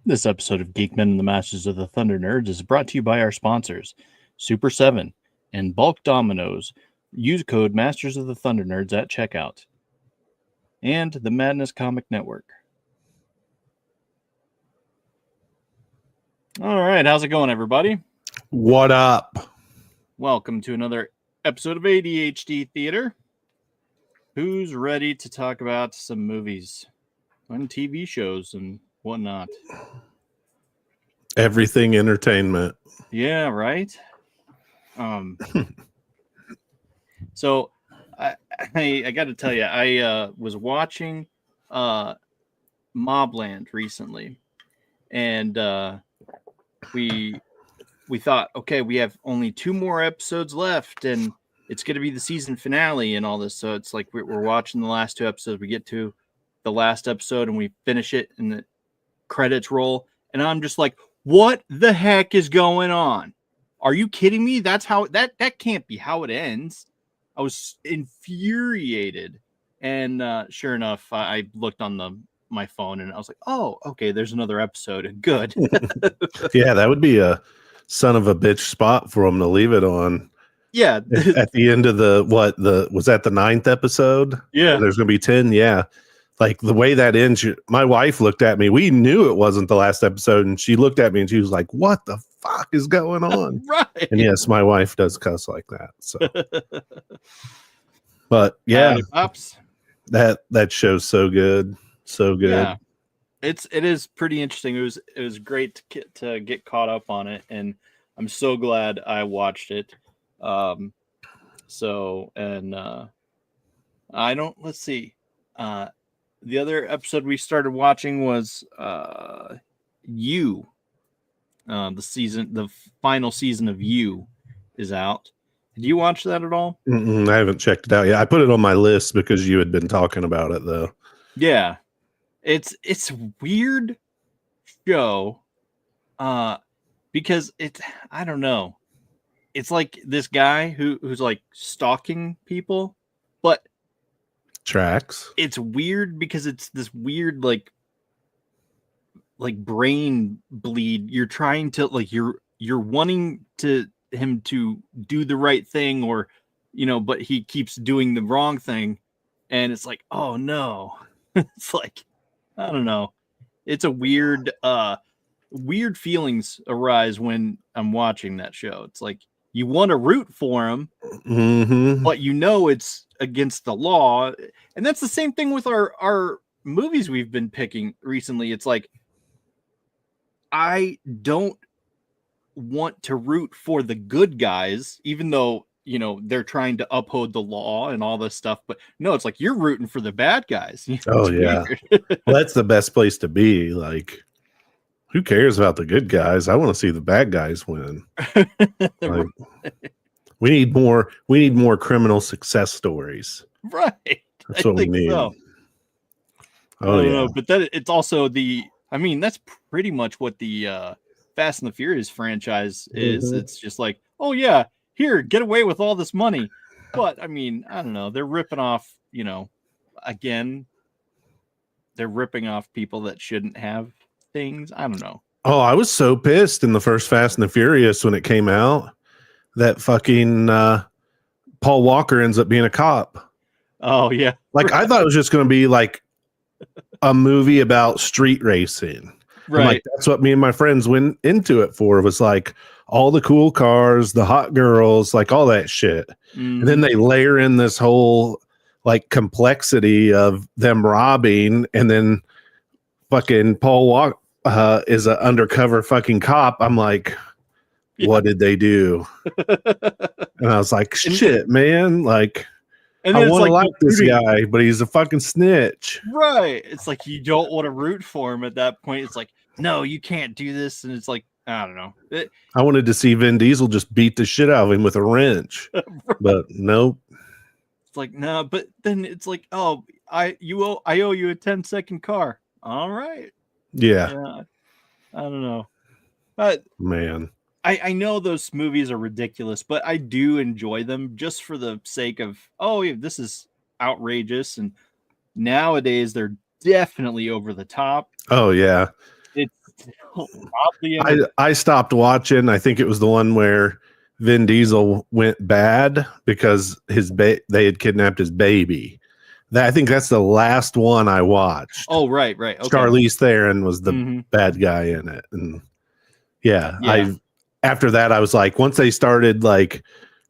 This episode of Geek-men and the Masters of the Thunder Nerds is brought to you by our sponsors, Super 7 and Bulk Dominoes. Use code Masters of the Thunder Nerds at checkout. And the Madness Comic Network. All right, how's it going, everybody? What up? Welcome to another episode of ADHD Theater. Who's ready to talk about some movies and TV shows and whatnot? Everything entertainment. Yeah, right. So I got to tell you, I was watching Mobland recently, and we thought, okay, we have only 2 more episodes left, and it's going to be the season finale and all this. So it's like we're watching the last 2 episodes. We get to the last episode and we finish it, and the credits roll, and I'm just like, what the heck is going on? Are you kidding me? That's how that can't be how it ends. I was infuriated, and sure enough, I looked on my phone and I was like, oh, okay, there's another episode. Good. Yeah, that would be a son of a bitch spot for them to leave it on. Yeah. At the end of was that the 9th episode? Yeah. There's gonna be 10. Yeah. Like the way that ends, my wife looked at me. We knew it wasn't the last episode, and she looked at me and she was like, "What the fuck is going on?" Right. And yes, my wife does cuss like that. So, but yeah, that show's so good, so good. Yeah, it is pretty interesting. It was great to get caught up on it, and I'm so glad I watched it. Let's see. The other episode we started watching was You. The final season of You is out. Did you watch that at all? I haven't checked it out yet. I put it on my list because you had been talking about it, though. Yeah, it's a weird show, because I don't know. It's like this guy who's like stalking people, but tracks. It's weird because it's this weird like brain bleed. You're trying to you're wanting him to do the right thing, or but he keeps doing the wrong thing, and it's like, oh no. It's like, I don't know. It's a weird feelings arise when I'm watching that show. It's like you want to root for him, but it's against the law. And that's the same thing with our movies we've been picking recently. It's like, I don't want to root for the good guys, even though, they're trying to uphold the law and all this stuff. But no, it's like you're rooting for the bad guys. Oh, yeah. Well, that's the best place to be. Like, who cares about the good guys? I want to see the bad guys win. Like, we need more criminal success stories. Right. That's what we need. So. Oh, yeah. Know, but it's also that's pretty much what the Fast and the Furious franchise is. It's just like, oh, yeah, here, get away with all this money. But, I don't know. They're ripping off, again, they're ripping off people that shouldn't have things. I don't know. Oh, I was so pissed in the first Fast and the Furious when it came out that fucking Paul Walker ends up being a cop. Oh, yeah. Like, I thought it was just going to be like a movie about street racing. Right. Like, that's what me and my friends went into it for, was like all the cool cars, the hot girls, like all that shit. And then they layer in this whole like complexity of them robbing, and then fucking Paul Walker is an undercover fucking cop. I'm like, what did they do? And I was like, shit, man. Like, and I want to like this guy, but he's a fucking snitch. Right. It's like you don't want to root for him at that point. It's like, no, you can't do this. And it's like, I don't know. I wanted to see Vin Diesel just beat the shit out of him with a wrench. Right. But nope. It's like, no, but then it's like, oh, I owe you a 10-second car. All right. Yeah. I don't know. But man, I know those movies are ridiculous, but I do enjoy them just for the sake of, oh, this is outrageous. And nowadays they're definitely over the top. Oh, yeah. oddly I stopped watching. I think it was the one where Vin Diesel went bad because they had kidnapped his baby. I think that's the last one I watched. Oh, right. Okay. Charlize Theron was the bad guy in it, and after that I was like, once they started like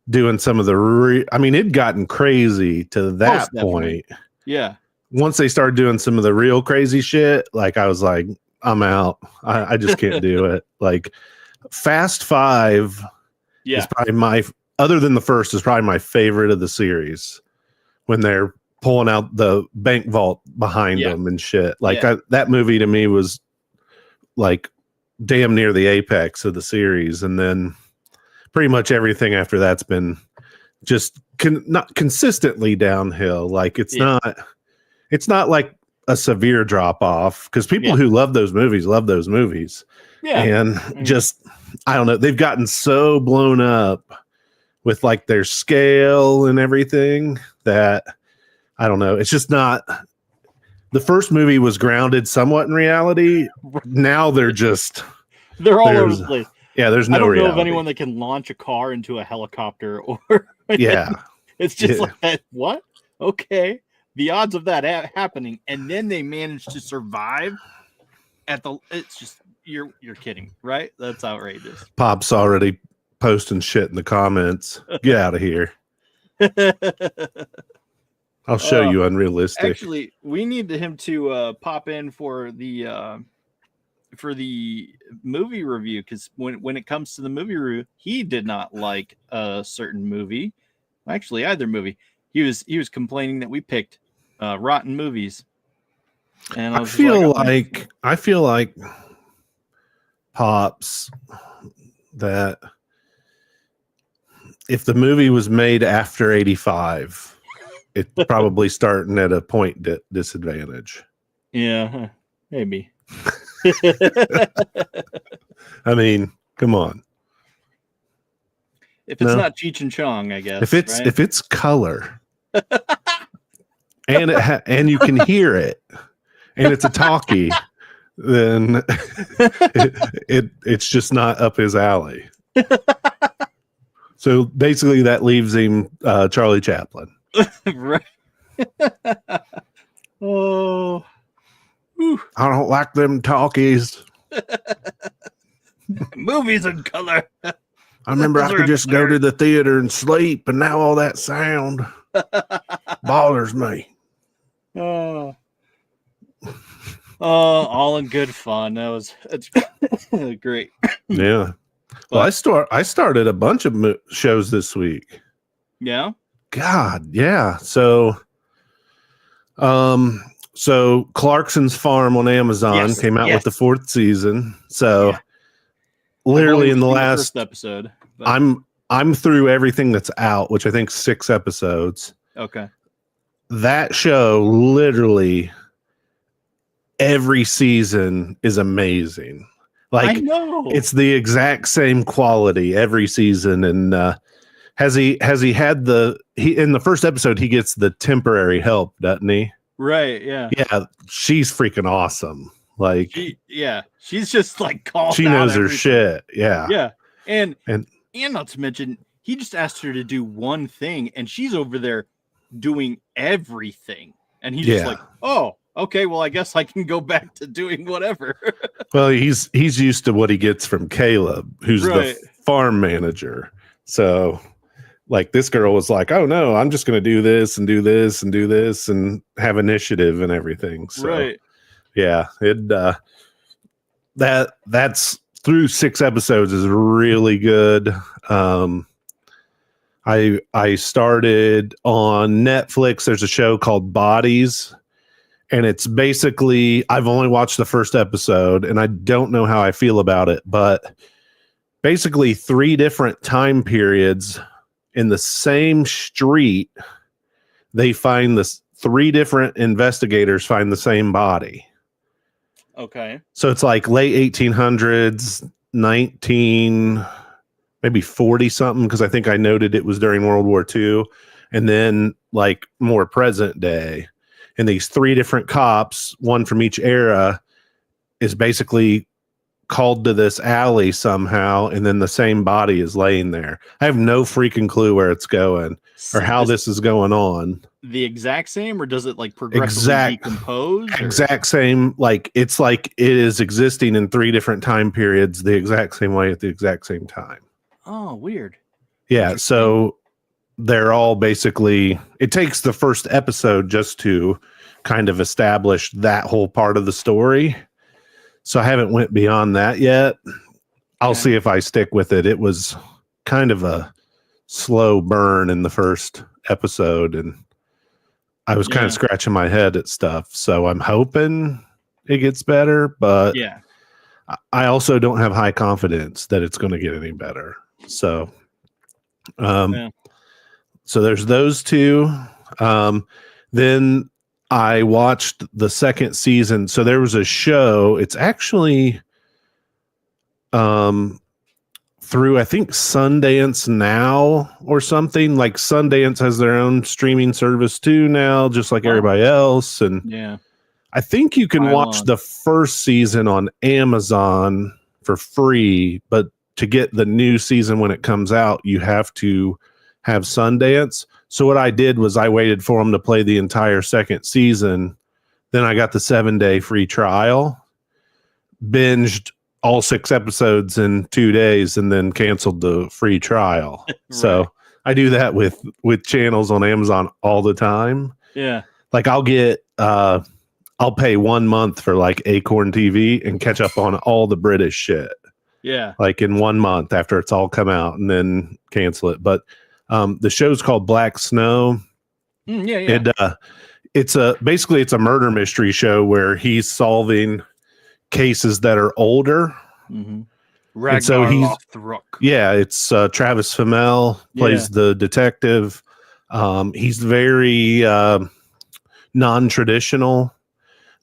doing some of the I mean, it'd gotten crazy to that point. Yeah. Once they started doing some of the real crazy shit, like I was like, I'm out. I just can't do it. Like Fast Five is probably other than the first, is probably my favorite of the series. When they're pulling out the bank vault behind them and shit. Like that movie to me was like damn near the apex of the series. And then pretty much everything after that's been just not consistently downhill. Like it's not like a severe drop off, because people who love those movies. Yeah. And just, I don't know, they've gotten so blown up with like their scale and everything that I don't know. It's just not. The first movie was grounded somewhat in reality. Now they're all over the place. Yeah, there's no reality. I don't know of anyone that can launch a car into a helicopter or. It's just like that. What? Okay. The odds of that happening, and then they managed to survive it's just, you're kidding, right? That's outrageous. Pop's already posting shit in the comments. Get out of here. I'll show you unrealistic. Actually, we need him to pop in for the movie review, because when it comes to the movie review, he did not like a certain movie. Actually, either movie. He was complaining that we picked rotten movies. And I feel like Pops, that if the movie was made after 85, it's probably starting at a point disadvantage. Yeah, maybe. I mean, come on. If it's not Cheech and Chong, I guess. If it's color, and and you can hear it, and it's a talkie, then it's just not up his alley. So basically, that leaves him Charlie Chaplin. Right. Oh. Whew. I don't like them talkies. Movies in color. I remember I could just go to the theater and sleep, and now all that sound bothers me. All in good fun. That's great. Yeah. Well, I started a bunch of shows this week. Yeah. God, yeah. So Clarkson's Farm on Amazon came out with the 4th season. So literally in the last first episode, I'm through everything that's out, which I think 6 episodes. Okay. That show, literally every season is amazing. Like, I know. It's the exact same quality every season. And has he had in the first episode he gets the temporary help, doesn't he? Right, yeah. Yeah, she's freaking awesome. Like, she's just like called. She knows her shit. Yeah. Yeah. And not to mention, he just asked her to do one thing, and she's over there doing everything. And he's just like, oh, okay, well, I guess I can go back to doing whatever. Well, he's used to what he gets from Caleb, who's the farm manager. So, like, this girl was like, oh no, I'm just going to do this and do this and do this and have initiative and everything. So, yeah, that's through 6 episodes is really good. I started on Netflix. There's a show called Bodies, and it's basically, I've only watched the first episode and I don't know how I feel about it, but basically 3 different time periods in the same street, they find 3 different investigators find the same body. Okay. So it's like late 1800s, maybe 40 something, because I think I noted it was during World War II, and then like more present day. And these 3 different cops, one from each era, is basically called to this alley somehow, and then the same body is laying there. I have no freaking clue where it's going or how this is going on. The exact same, or does it like progressively decompose? Exact same. Like it's like it is existing in 3 different time periods, the exact same way at the exact same time. Oh, weird. Yeah. So they're all basically. It takes the first episode just to kind of establish that whole part of the story. So I haven't went beyond that yet. I'll see if I stick with it. It was kind of a slow burn in the first episode, and I was kind of scratching my head at stuff. So I'm hoping it gets better, but I also don't have high confidence that it's going to get any better. So, so there's those 2. Then I watched the second season. So there was a show. It's actually through, I think, Sundance Now or something. Like Sundance has their own streaming service too now, just like everybody else. And I think you can watch the first season on Amazon for free, but to get the new season when it comes out, you have to have Sundance. So what I did was I waited for them to play the entire second season. Then I got the 7-day free trial, binged all 6 episodes in 2 days, and then canceled the free trial. Right. So I do that with channels on Amazon all the time. Yeah. Like I'll get, I'll pay 1 month for like Acorn TV and catch up on all the British shit. Yeah. Like in 1 month after it's all come out, and then cancel it. But the show's called Black Snow. It's basically it's a murder mystery show where he's solving cases that are older. Mm-hmm. Ragnar Lothbrok. Yeah, it's Travis Fimmel plays the detective. He's very non-traditional.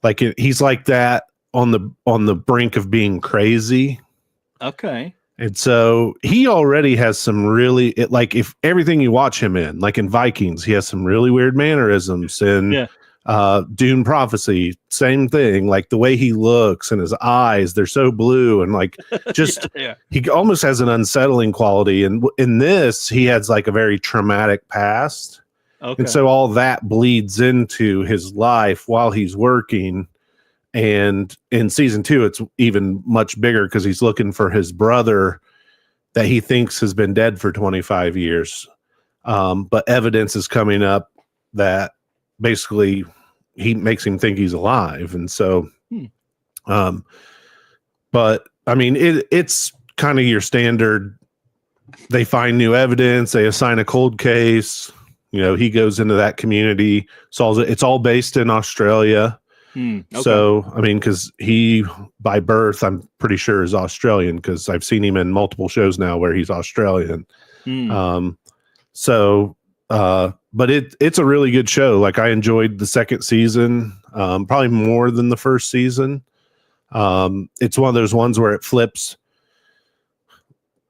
Like he's like that on the brink of being crazy. Okay. And so he already has some really like if everything you watch him in, like in Vikings, he has some really weird mannerisms. And Dune Prophecy, same thing. Like the way he looks and his eyes, they're so blue and like just he almost has an unsettling quality. And in this, he has like a very traumatic past. Okay. And so all that bleeds into his life while he's working. And in season 2, it's even much bigger because he's looking for his brother that he thinks has been dead for 25 years. But evidence is coming up that basically he makes him think he's alive. And so, but I mean, it's kind of your standard. They find new evidence. They assign a cold case. You know, he goes into that community, solves it. It's all based in Australia. Okay. So, I mean, because he, by birth, I'm pretty sure is Australian because I've seen him in multiple shows now where he's Australian. But it's a really good show. Like I enjoyed the second season, probably more than the first season. It's one of those ones where it flips.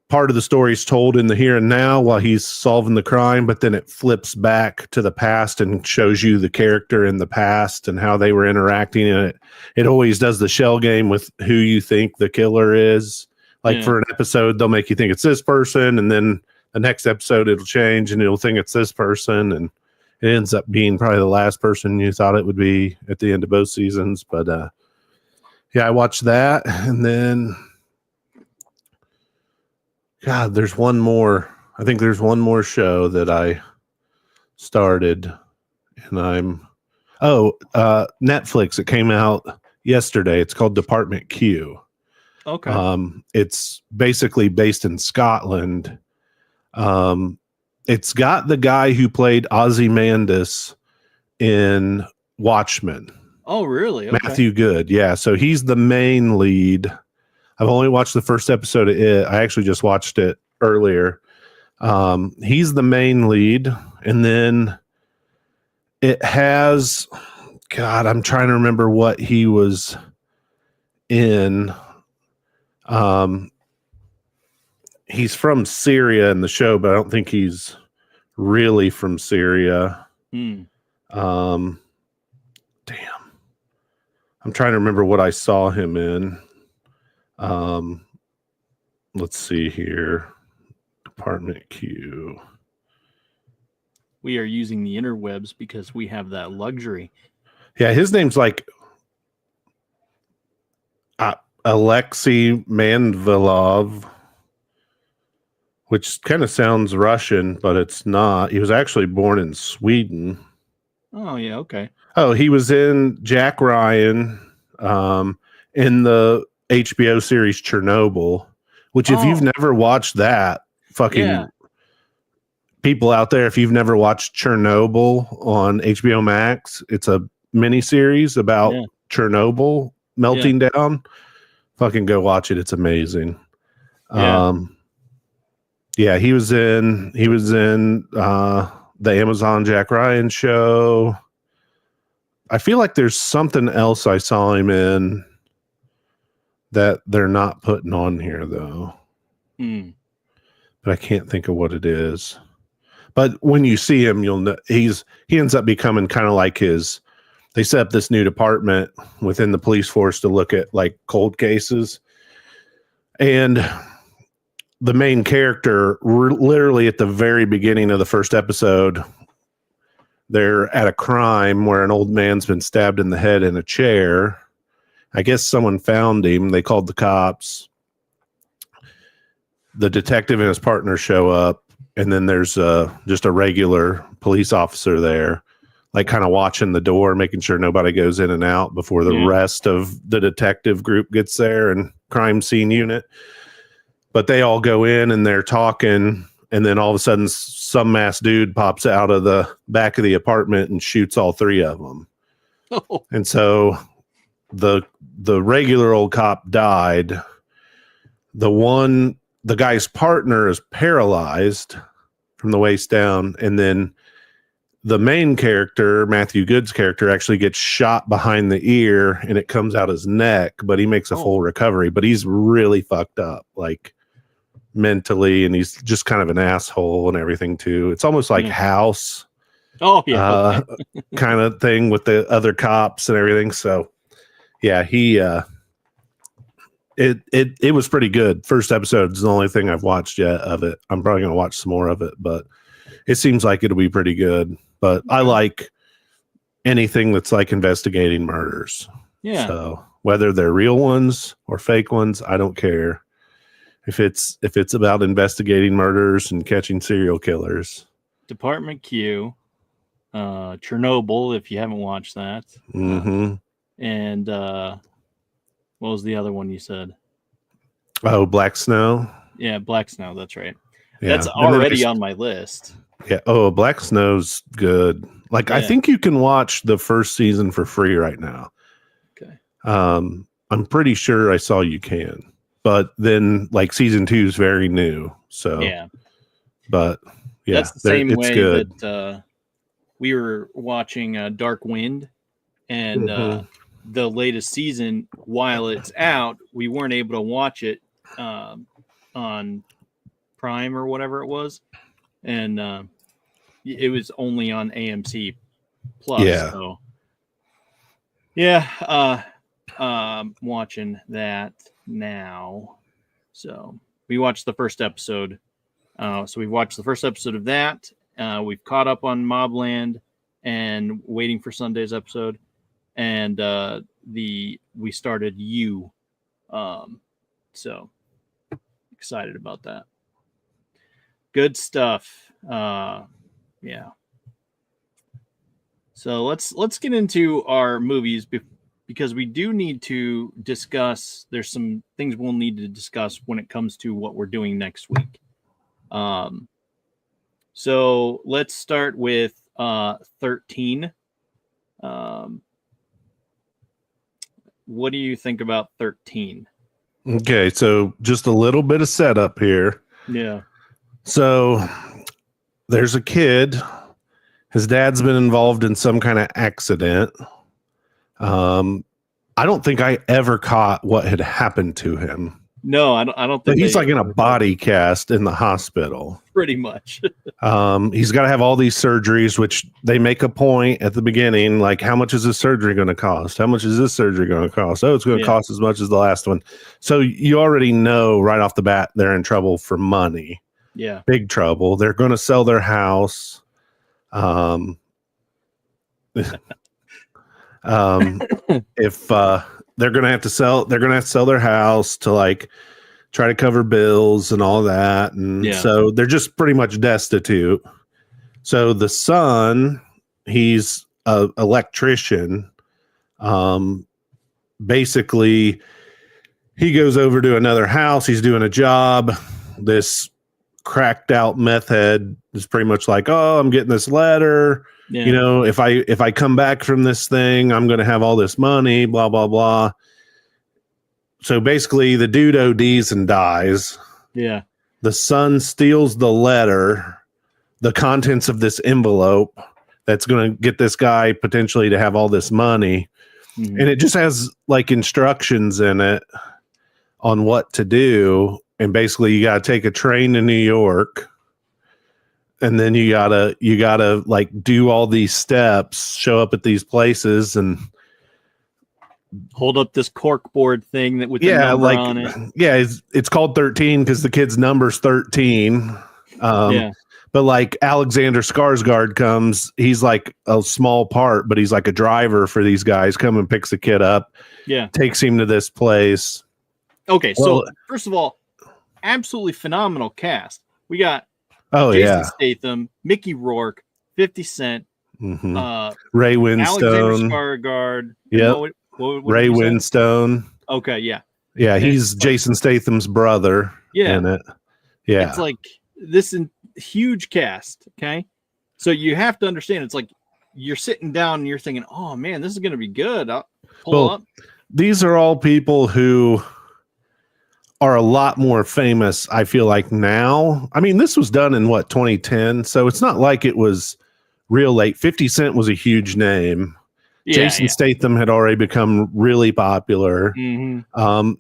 Part of the story is told in the here and now while he's solving the crime, but then it flips back to the past and shows you the character in the past and how they were interacting. And it always does the shell game with who you think the killer is. Like for an episode, they'll make you think it's this person, and then the next episode it'll change and it'll think it's this person, and it ends up being probably the last person you thought it would be at the end of both seasons. But I watched that, and then God, there's one more. I think there's one more show that I started, and Netflix. It came out yesterday. It's called Department Q. Okay. It's basically based in Scotland. It's got the guy who played Ozymandias in Watchmen. Oh, really? Okay. Matthew Good. Yeah. So he's the main lead. I've only watched the first episode of it. I actually just watched it earlier. He's the main lead. And then it has, God, I'm trying to remember what he was in. He's from Syria in the show, but I don't think he's really from Syria. Damn. I'm trying to remember what I saw him in. Um, let's see here. Department Q. We are using the interwebs because we have that luxury. Yeah, his name's like Alexei Manvilov, which kind of sounds Russian, but it's not. He was actually born in Sweden. Oh, yeah, okay. Oh, he was in Jack Ryan in the HBO series Chernobyl, which if you've never watched that, fucking people out there, if you've never watched Chernobyl on HBO Max, it's a miniseries about Chernobyl melting down. Fucking go watch it. It's amazing. Yeah, he was in the Amazon Jack Ryan show. I feel like there's something else I saw him in that they're not putting on here though. But I can't think of what it is. But when you see him, you'll know he ends up becoming kind of like they set up this new department within the police force to look at like cold cases. And the main character, literally at the very beginning of the first episode, they're at a crime where an old man's been stabbed in the head in a chair. I guess someone found him. They called the cops. The detective and his partner show up, and then there's just a regular police officer there, like kind of watching the door, making sure nobody goes in and out before the rest of the detective group gets there and crime scene unit. But they all go in and they're talking, and then all of a sudden some mass dude pops out of the back of the apartment and shoots all three of them. And so the regular old cop died. The guy's partner is paralyzed from the waist down, and then the main character, Matthew Good's character, actually gets shot behind the ear and it comes out his neck, but he makes a full recovery. But he's really fucked up, like mentally, and he's just kind of an asshole and everything too. It's almost like House kind of thing with the other cops and everything. So yeah, it was pretty good. First episode is the only thing I've watched yet of it. I'm probably going to watch some more of it, but it seems like it'll be pretty good. But I like anything that's like investigating murders. Yeah. So whether they're real ones or fake ones, I don't care. If it's about investigating murders and catching serial killers. Department Q, Chernobyl, if you haven't watched that. And what was the other one you said? Oh, Black Snow. Yeah, Black Snow. That's right. Yeah. That's already on my list. Yeah. Oh, Black Snow's good. Like, I think you can watch the first season for free right now. Okay. I'm pretty sure I saw you can, but then like season 2 is very new. So yeah. But yeah, that's the same way good. That we were watching Dark Wind, and the latest season, while it's out, we weren't able to watch it on Prime or whatever it was, and it was only on AMC Plus. Yeah. So yeah, watching that now. So we watched the first episode. So we watched the first episode of that. We've caught up on Mobland and waiting for Sunday's episode. And we started You. So excited about that. Good stuff. Yeah. So let's get into our movies because we do need to discuss. There's some things we'll need to discuss when it comes to what we're doing next week. So let's start with 13. What do you think about 13? Okay, so just a little bit of setup here. Yeah. So there's a kid. His dad's been involved in some kind of accident. I don't think I ever caught what had happened to him. No, I don't But think he's they like in a body cast in the hospital. pretty much. He's got to have all these surgeries, which they make a point at the beginning, like how much is this surgery going to cost? How much is this surgery going to cost? Oh, it's going to cost as much as the last one. So you already know right off the bat they're in trouble for money. Yeah, big trouble. They're going to sell their house. If they're going to have to sell, their house to like try to cover bills and all that. And so they're just pretty much destitute. So the son, he's a electrician. Basically he goes over to another house. He's doing a job. This cracked out meth head is pretty much like, oh, I'm getting this letter. You know, if I come back from this thing, I'm going to have all this money, blah, blah, blah. So basically the dude ODs and dies. Yeah. The son steals the letter, the contents of this envelope that's going to get this guy potentially to have all this money. Mm-hmm. And it just has like instructions in it on what to do. And basically you got to take a train to New York. And then you gotta like do all these steps, show up at these places and hold up this corkboard thing that with the number on it. Yeah, it's called 13 because the kid's number's 13. But like Alexander Skarsgård comes, he's like a small part, but he's like a driver for these guys. Come and picks the kid up. Yeah, takes him to this place. Okay, so first of all, absolutely phenomenal cast. We got Jason Statham, Mickey Rourke, 50 Cent, Ray Winstone, Alexander Skarsgård. Yep. Ray Winstone. Okay, yeah. Yeah, he's Jason Statham's brother in it. Yeah. It's like this huge cast, okay? So you have to understand, it's like you're sitting down and you're thinking, oh, man, this is going to be good. I'll pull up. These are all people who are a lot more famous, I feel like, now. I mean, this was done in, 2010? So it's not like it was real late. 50 Cent was a huge name. Jason Statham had already become really popular. Mm-hmm.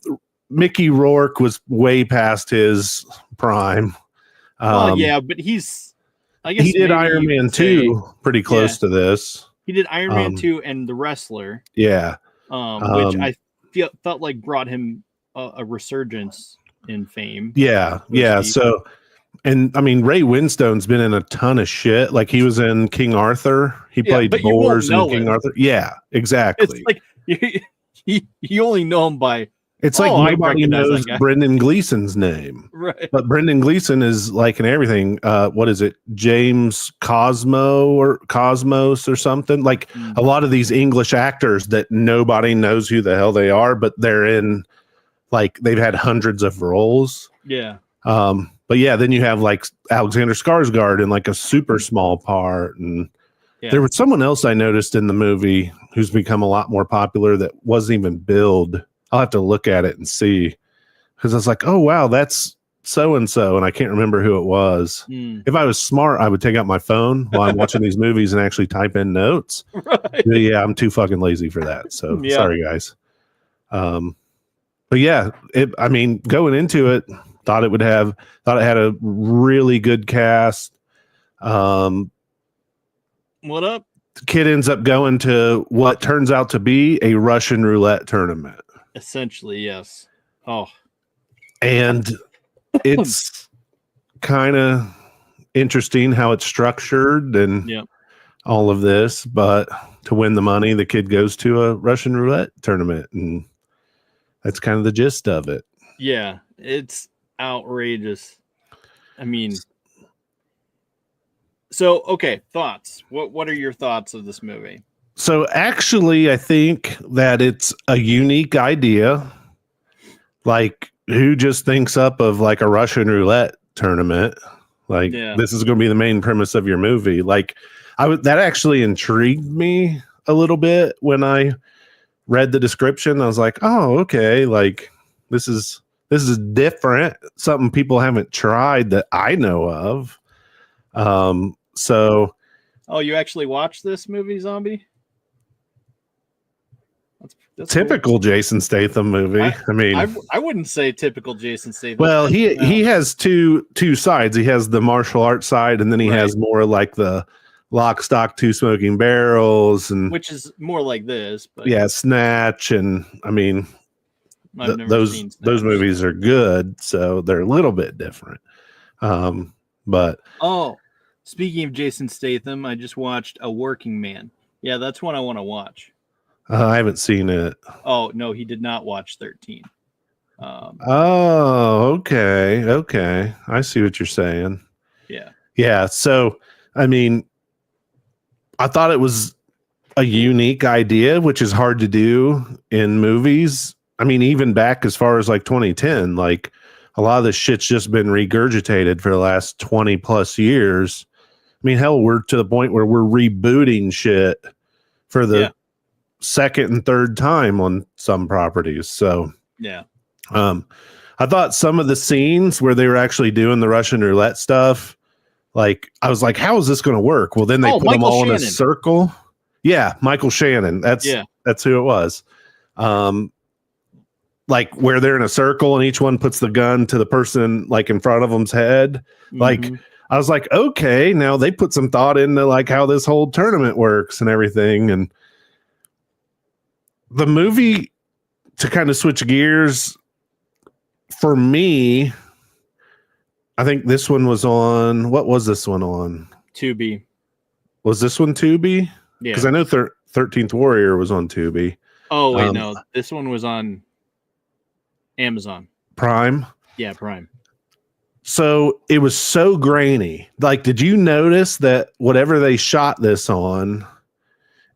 Mickey Rourke was way past his prime. But I guess he did Iron Man 2 pretty close to this. He did Iron Man 2 and The Wrestler. Yeah. Which I felt like brought him a resurgence in fame. Yeah. So, and I mean, Ray Winstone's been in a ton of shit. Like he was in King Arthur. He played Bors in King Arthur. Yeah, exactly. It's like you only know him by. It's like nobody knows Brendan Gleeson's name, right? But Brendan Gleeson is like in everything. What is it, James Cosmos or something? Like a lot of these English actors that nobody knows who the hell they are, but they're in like they've had hundreds of roles. Yeah. But yeah, then you have like Alexander Skarsgård in like a super small part, and there was someone else I noticed in the movie who's become a lot more popular that wasn't even billed. I'll have to look at it and see, because I was like, oh wow, that's so and so, and I can't remember who it was. If I was smart, I would take out my phone while I'm watching these movies and actually type in notes. Right. But yeah, I'm too fucking lazy for that. So sorry, guys. But yeah, I mean, going into it, thought it had a really good cast. What up? The kid ends up going to what turns out to be a Russian roulette tournament. Essentially, yes. Oh. And it's kind of interesting how it's structured and all of this, but to win the money, the kid goes to a Russian roulette tournament, and that's kind of the gist of it. Yeah, it's outrageous. I mean, so okay, thoughts. What are your thoughts of this movie? So actually, I think that it's a unique idea. Like, who just thinks up of like a Russian roulette tournament? Like, this is going to be the main premise of your movie. Like, that actually intrigued me a little bit when I read the description. I was like, oh, okay, like this is different. Something people haven't tried that I know of. So, you actually watched this movie, Zombie? That's typical Jason Statham movie. I mean, I wouldn't say typical Jason Statham. Well, he has two sides. He has the martial arts side, and then he has more like the Lock, Stock, Two Smoking Barrels, and which is more like this. But yeah, Snatch, and I mean, I've never seen Snatch. Those movies are good, so they're a little bit different. But speaking of Jason Statham, I just watched A Working Man. Yeah, that's one I want to watch. I haven't seen it. Oh no, he did not watch 13. Okay. I see what you're saying. Yeah. So, I mean, I thought it was a unique idea, which is hard to do in movies. I mean, even back as far as like 2010, like a lot of this shit's just been regurgitated for the last 20 plus years. I mean, hell, we're to the point where we're rebooting shit for the second and third time on some properties. So, I thought some of the scenes where they were actually doing the Russian roulette stuff, like I was like, how is this going to work? Well, then they put them all in a circle. Yeah, Michael Shannon. That's who it was. Like where they're in a circle and each one puts the gun to the person like in front of them's head. Mm-hmm. Like I was like, okay, now they put some thought into like how this whole tournament works and everything. And the movie, to kind of switch gears, for me, I think this one was on. What was this one on? Tubi. Was this one Tubi? Yeah. Because I know 13th Warrior was on Tubi. Oh, wait, no. This one was on Amazon. Prime? Yeah, Prime. So it was so grainy. Like, did you notice that whatever they shot this on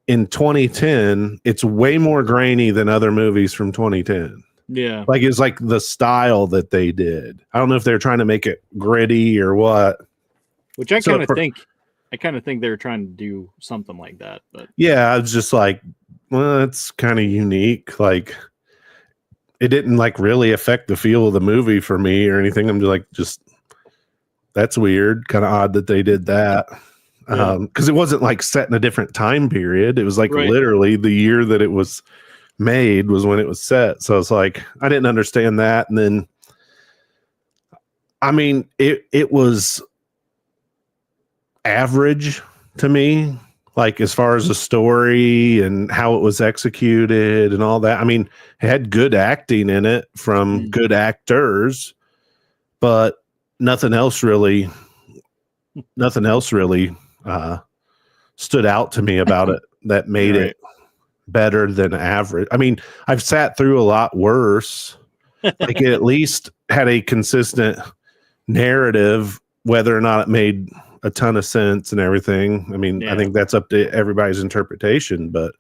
in 2010, it's way more grainy than other movies from 2010? Yeah. Like it's like the style that they did. I don't know if they're trying to make it gritty or what. Which I kind of think they were trying to do something like that. But yeah, I was just like, well, that's kind of unique. Like it didn't like really affect the feel of the movie for me or anything. I'm just that's weird. Kind of odd that they did that. Because it wasn't like set in a different time period. It was like literally the year that it was made was when it was set. So it's like I didn't understand that. And then I mean it was average to me, like as far as the story and how it was executed and all that. I mean, it had good acting in it from good actors, but nothing else really stood out to me about it that made it better than average. I mean, I've sat through a lot worse. Like it at least had a consistent narrative, whether or not it made a ton of sense and everything. I mean, I think that's up to everybody's interpretation, but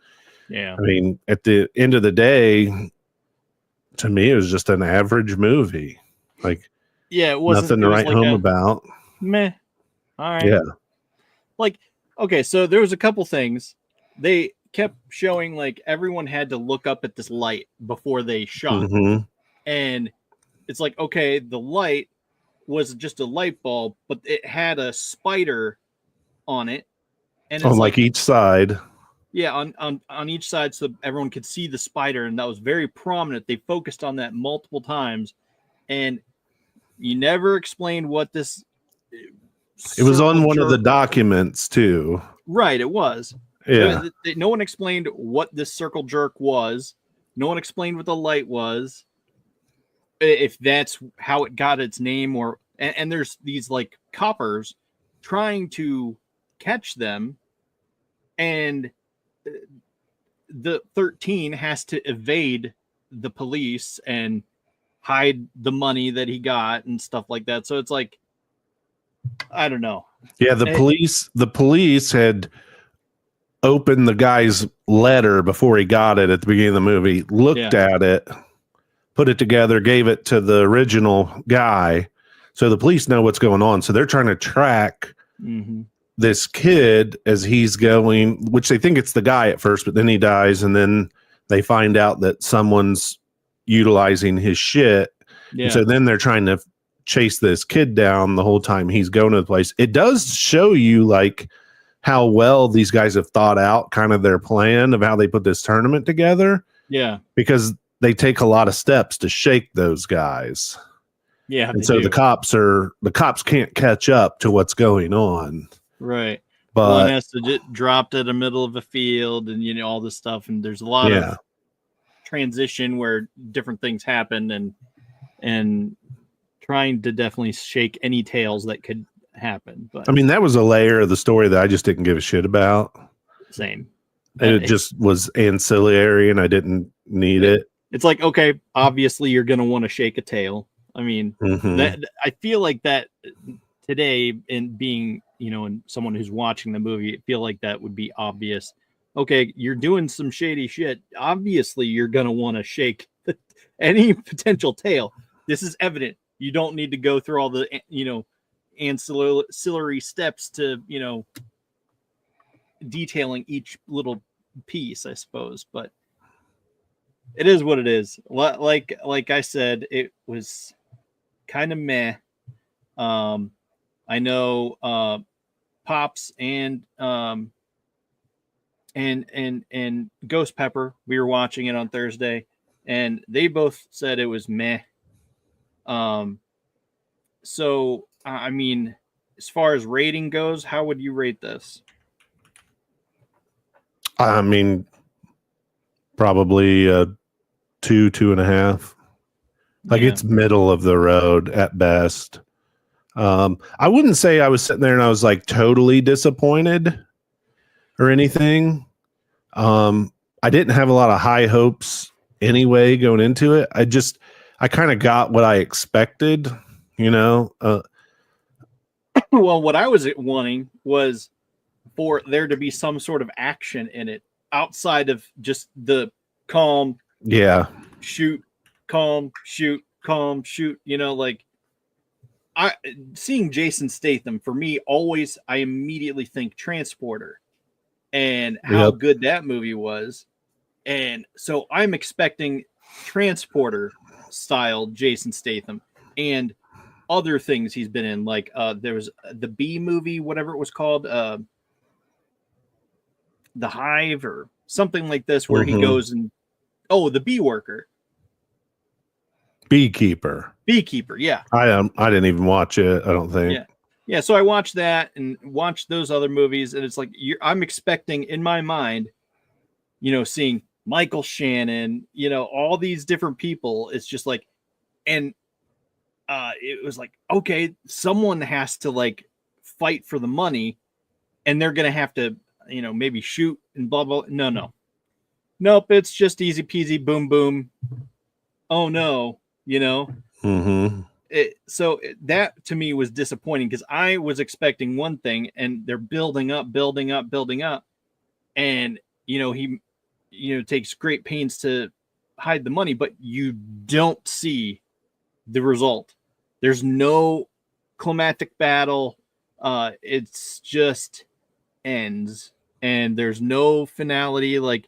I mean, at the end of the day, to me, it was just an average movie. Like, it wasn't nothing to write home about. Meh. All right. Yeah. Like, okay, so there was a couple things. They kept showing like everyone had to look up at this light before they shot. Mm-hmm. And it's like, okay, the light was just a light bulb, but it had a spider on it. And it's on like each side. Yeah, on each side, so everyone could see the spider, and that was very prominent. They focused on that multiple times, and you never explained what this. It was on one of the documents too. Right, it was. Yeah. No one explained what this circle jerk was. No one explained what the light was. If that's how it got its name, and there's these like coppers trying to catch them, and the 13 has to evade the police and hide the money that he got and stuff like that. So it's like, I don't know. Yeah, the police had opened the guy's letter before he got it at the beginning of the movie, looked at it, put it together, gave it to the original guy. So the police know what's going on. So they're trying to track this kid as he's going, which they think it's the guy at first, but then he dies. And then they find out that someone's utilizing his shit. Yeah. And so then they're trying to chase this kid down the whole time he's going to the place. It does show you like how well these guys have thought out kind of their plan of how they put this tournament together. Yeah. because they take a lot of steps to shake those guys. Yeah. And so the cops can't catch up to what's going on. Right. But one has to just drop to the middle of a field and, all this stuff. And there's a lot of transition where different things happen and trying to definitely shake any tails that could happen. But I mean, that was a layer of the story that I just didn't give a shit about. Same. And it just was ancillary and I didn't need it. It's like, okay, obviously you're going to want to shake a tail. I mean, Mm-hmm. I feel like that today, in being, and someone who's watching the movie, I feel like that would be obvious. Okay, you're doing some shady shit. Obviously, you're going to want to shake any potential tail. This is evident. You don't need to go through all the, ancillary steps to, detailing each little piece, I suppose. But it is what it is. Like I said, it was kind of meh. I know Pops and Ghost Pepper, we were watching it on Thursday, and they both said it was meh. So I mean, as far as rating goes, how would you rate this? I mean, probably 2.5. Like it's middle of the road at best. I wouldn't say I was sitting there and I was like totally disappointed or anything. I didn't have a lot of high hopes anyway going into it. I kind of got what I expected, Well, what I was wanting was for there to be some sort of action in it outside of just the calm, shoot, calm, shoot, calm, shoot. Like seeing Jason Statham, for me, always I immediately think Transporter and how good that movie was. And so I'm expecting Transporter style Jason Statham and other things he's been in. Like there was the B movie, whatever it was called, The Hive or something like this, where he goes and the bee worker. Beekeeper. Yeah. I didn't even watch it, I don't think. Yeah. So I watched that and watched those other movies, and it's like I'm expecting in my mind, seeing Michael Shannon, all these different people. It's just like, and it was like, okay, someone has to like fight for the money, and they're gonna have to, maybe shoot and blah blah. Nope. It's just easy peasy, boom boom. Oh no, So that to me was disappointing because I was expecting one thing, and they're building up, and he takes great pains to hide the money, but you don't see the result. There's no climactic battle. It's just ends, and there's no finality. Like,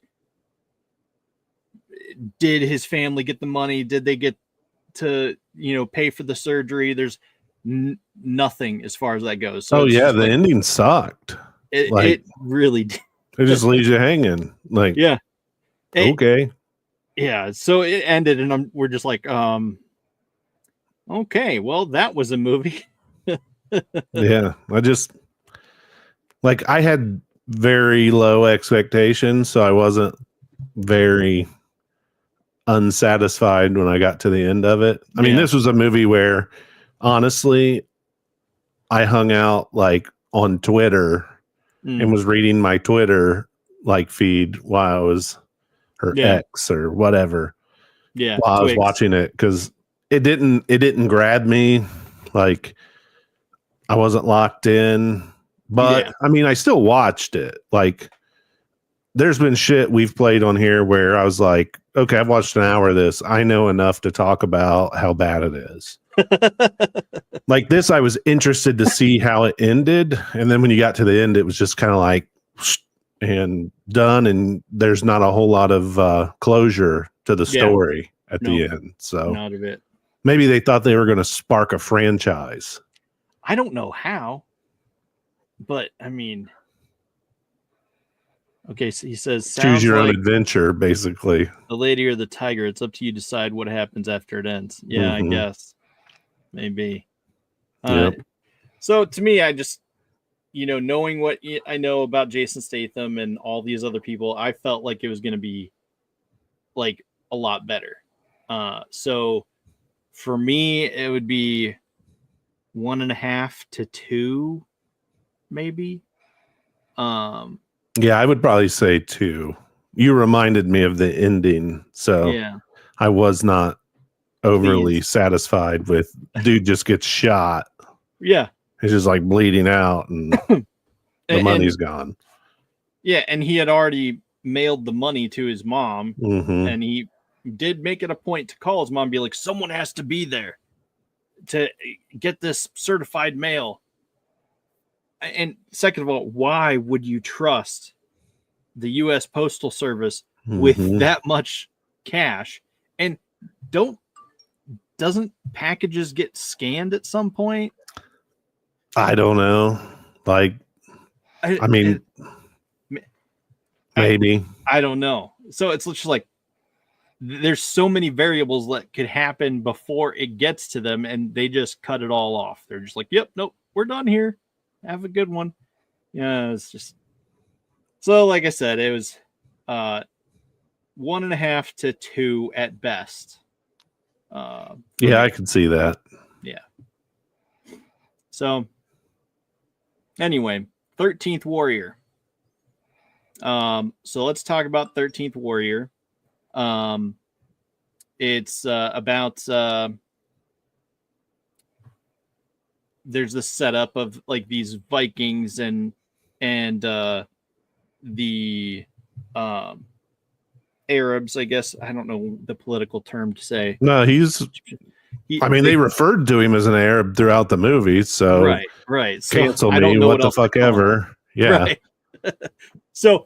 did his family get the money? Did they get to pay for the surgery? There's nothing as far as that goes. So the ending sucked. It really did. It just leaves you hanging. Like, okay. Yeah. So it ended, and we're just like, okay, well, that was a movie. Yeah. I had very low expectations, so I wasn't very unsatisfied when I got to the end of it. I mean, this was a movie where honestly I hung out like on Twitter and was reading my Twitter like feed while I was X or whatever. Yeah. While I was watching it, because it didn't grab me. Like I wasn't locked in. But I mean, I still watched it. Like there's been shit we've played on here where I was like, okay, I've watched an hour of this. I know enough to talk about how bad it is. Like this, I was interested to see how it ended. And then when you got to the end, it was just kind of like, and done. And there's not a whole lot of closure to the story at the end. So not a bit. Maybe they thought they were going to spark a franchise. I don't know how, but I mean, Okay, so he says, Choose sounds your own like adventure, basically. the lady or the tiger. It's up to you to decide what happens after it ends. Yeah, I guess. Maybe. Yep. So to me, I just, knowing what I know about Jason Statham and all these other people, I felt like it was going to be like a lot better. So for me, it would be 1.5 to 2, maybe. Yeah, I would probably say 2. You reminded me of the ending, so Yeah, I was not overly please. satisfied with dude just gets shot. Yeah. He's just like bleeding out and the money's And gone. yeah, and he had already mailed the money to his mom, and he did make it a point to call his mom and be like, someone has to be there to get this certified mail. And second of all, why would you trust the U.S. Postal Service with that much cash? And doesn't packages get scanned at some point? I don't know. Like, I mean, maybe. I don't know. So it's just like there's so many variables that could happen before it gets to them, and they just cut it all off. They're just like, yep, nope, we're done here. Have a good one. Yeah, it's just so like I said, it was 1.5 to 2 at best. Yeah, I can see that. Yeah. So anyway, 13th Warrior. So let's talk about 13th Warrior. It's about there's the setup of like these Vikings and the Arabs, I guess. I don't know the political term to say. No, they referred to him as an Arab throughout the movie, so right. So cancel me. I don't know what the fuck ever. Yeah. Right. So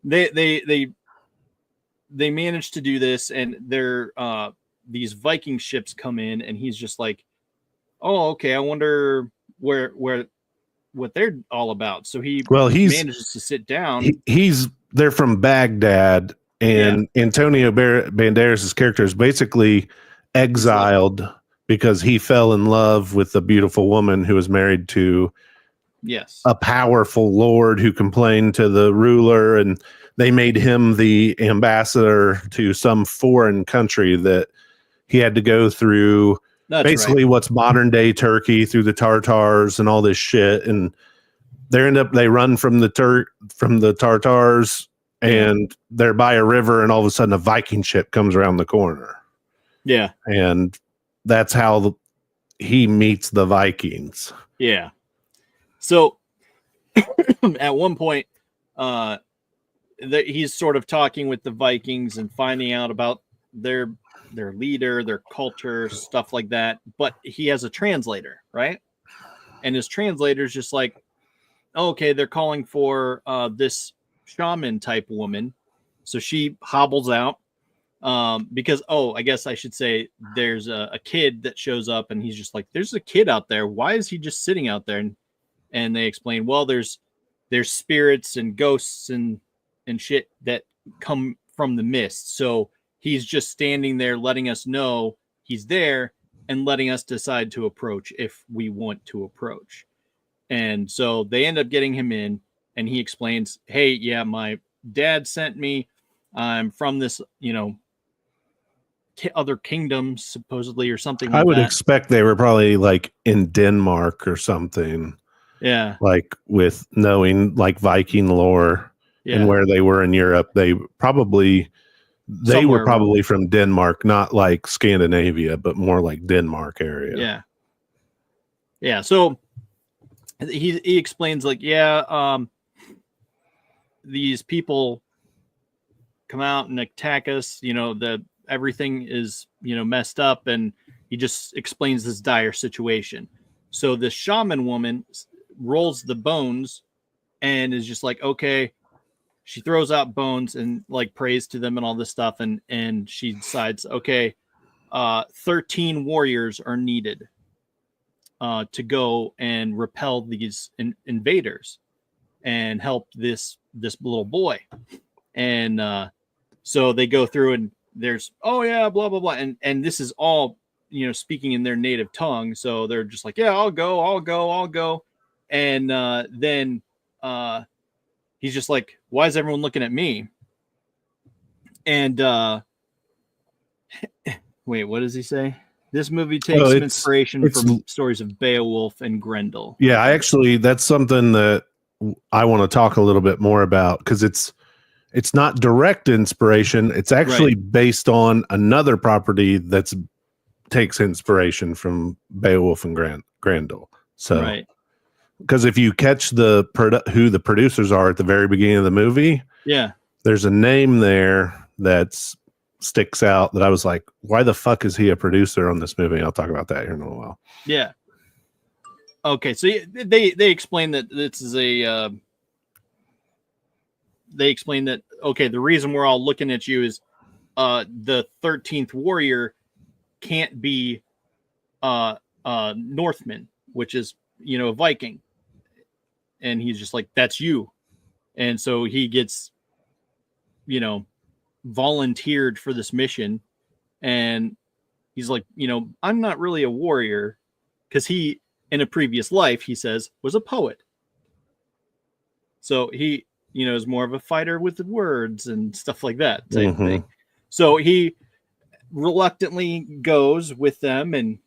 they managed to do this, and they're these Viking ships come in, and he's just like, oh, okay, I wonder what they're all about. So he manages to sit down. They're from Baghdad, and Antonio Banderas' character is basically exiled because he fell in love with a beautiful woman who was married to a powerful lord who complained to the ruler, and they made him the ambassador to some foreign country that he had to go through. That's basically what's modern day Turkey, through the Tartars and all this shit. And they run from the Tartars, and they're by a river, and all of a sudden a Viking ship comes around the corner. Yeah. And that's how he meets the Vikings. Yeah. So at one point, he's sort of talking with the Vikings and finding out about their leader, their culture, stuff like that. But he has a translator, right? And his translator is just like, oh, okay, they're calling for this shaman type woman. So she hobbles out because, I guess I should say there's a kid that shows up, and he's just like, there's a kid out there. Why is he just sitting out there? And they explain, well, there's spirits and ghosts and shit that come from the mist. So he's just standing there letting us know he's there and letting us decide to approach if we want to approach. And so they end up getting him in, and he explains, hey, yeah, my dad sent me. I'm from this, other kingdom, supposedly, or something like that. I would expect they were probably like in Denmark or something. Yeah. Like with knowing like Viking lore and where they were in Europe, they were probably from Denmark, not like Scandinavia, but more like Denmark area. Yeah. Yeah. So he explains like, these people come out and attack us, everything is, messed up, and he just explains this dire situation. So the shaman woman rolls the bones and is just like, okay, she throws out bones and like prays to them and all this stuff, and she decides, okay, 13 warriors are needed to go and repel these invaders. and help this little boy. And so they go through, and there's, oh yeah, blah blah blah, and this is all, you know, speaking in their native tongue. So they're just like, yeah, I'll go. And then he's just like, why is everyone looking at me? And wait, what does he say? This movie takes some inspiration from stories of Beowulf and Grendel. Yeah, that's something that I want to talk a little bit more about, because it's not direct inspiration. It's actually based on another property that's takes inspiration from Beowulf and Grendel. So, because if you catch who the producers are at the very beginning of the movie, there's a name there that sticks out that I was like, why the fuck is he a producer on this movie? I'll talk about that here in a little while. Yeah. Okay, so they explain that this is a they explain that, okay, the reason we're all looking at you is the 13th warrior can't be Northman, which is, you know, a Viking. And he's just like, that's you. And so he gets, you know, volunteered for this mission. And he's like, you know, I'm not really a warrior, because he, in a previous life, he says, was a poet. So he, you know, is more of a fighter with the words and stuff like that type thing. So he reluctantly goes with them and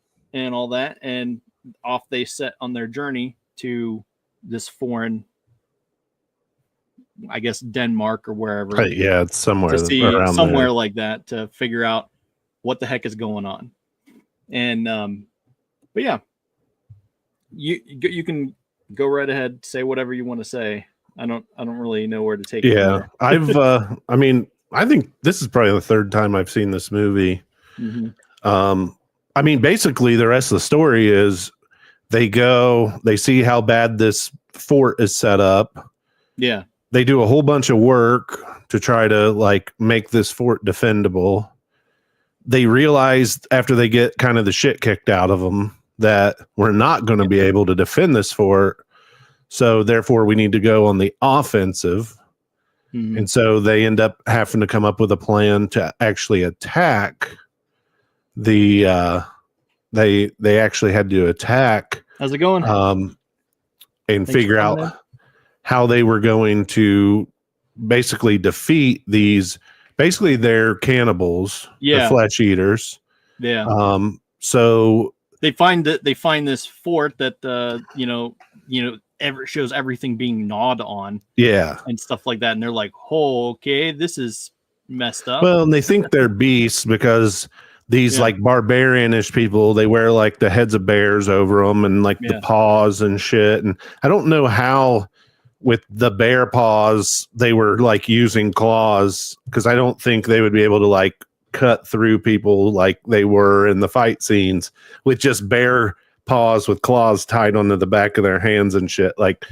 all that, and off they set on their journey to this foreign, I guess, Denmark or wherever. Yeah, it's somewhere to see somewhere like that, to figure out what the heck is going on. And but yeah, you can go right ahead, say whatever you want to say. I don't really know where to take it. Yeah, I mean, I think this is probably the third time I've seen this movie. I mean, basically the rest of the story is they see how bad this fort is set up. Yeah. They do a whole bunch of work to try to like make this fort defendable. They realize after they get kind of the shit kicked out of them that we're not going to be able to defend this fort. So therefore we need to go on the offensive. And so they end up having to come up with a plan to actually attack the, they actually had to attack. How's it going? And figure out how they were going to basically defeat these, basically they're cannibals, the flesh eaters. So they find this fort that, you know, shows everything being gnawed on. And stuff like that. And they're like, oh, okay, this is messed up. Well, and they think they're beasts because these like barbarianish people, they wear like the heads of bears over them and like the paws and shit. And I don't know how with the bear paws they were like using claws, because I don't think they would be able to like cut through people like they were in the fight scenes with just bear paws with claws tied onto the back of their hands and shit. Like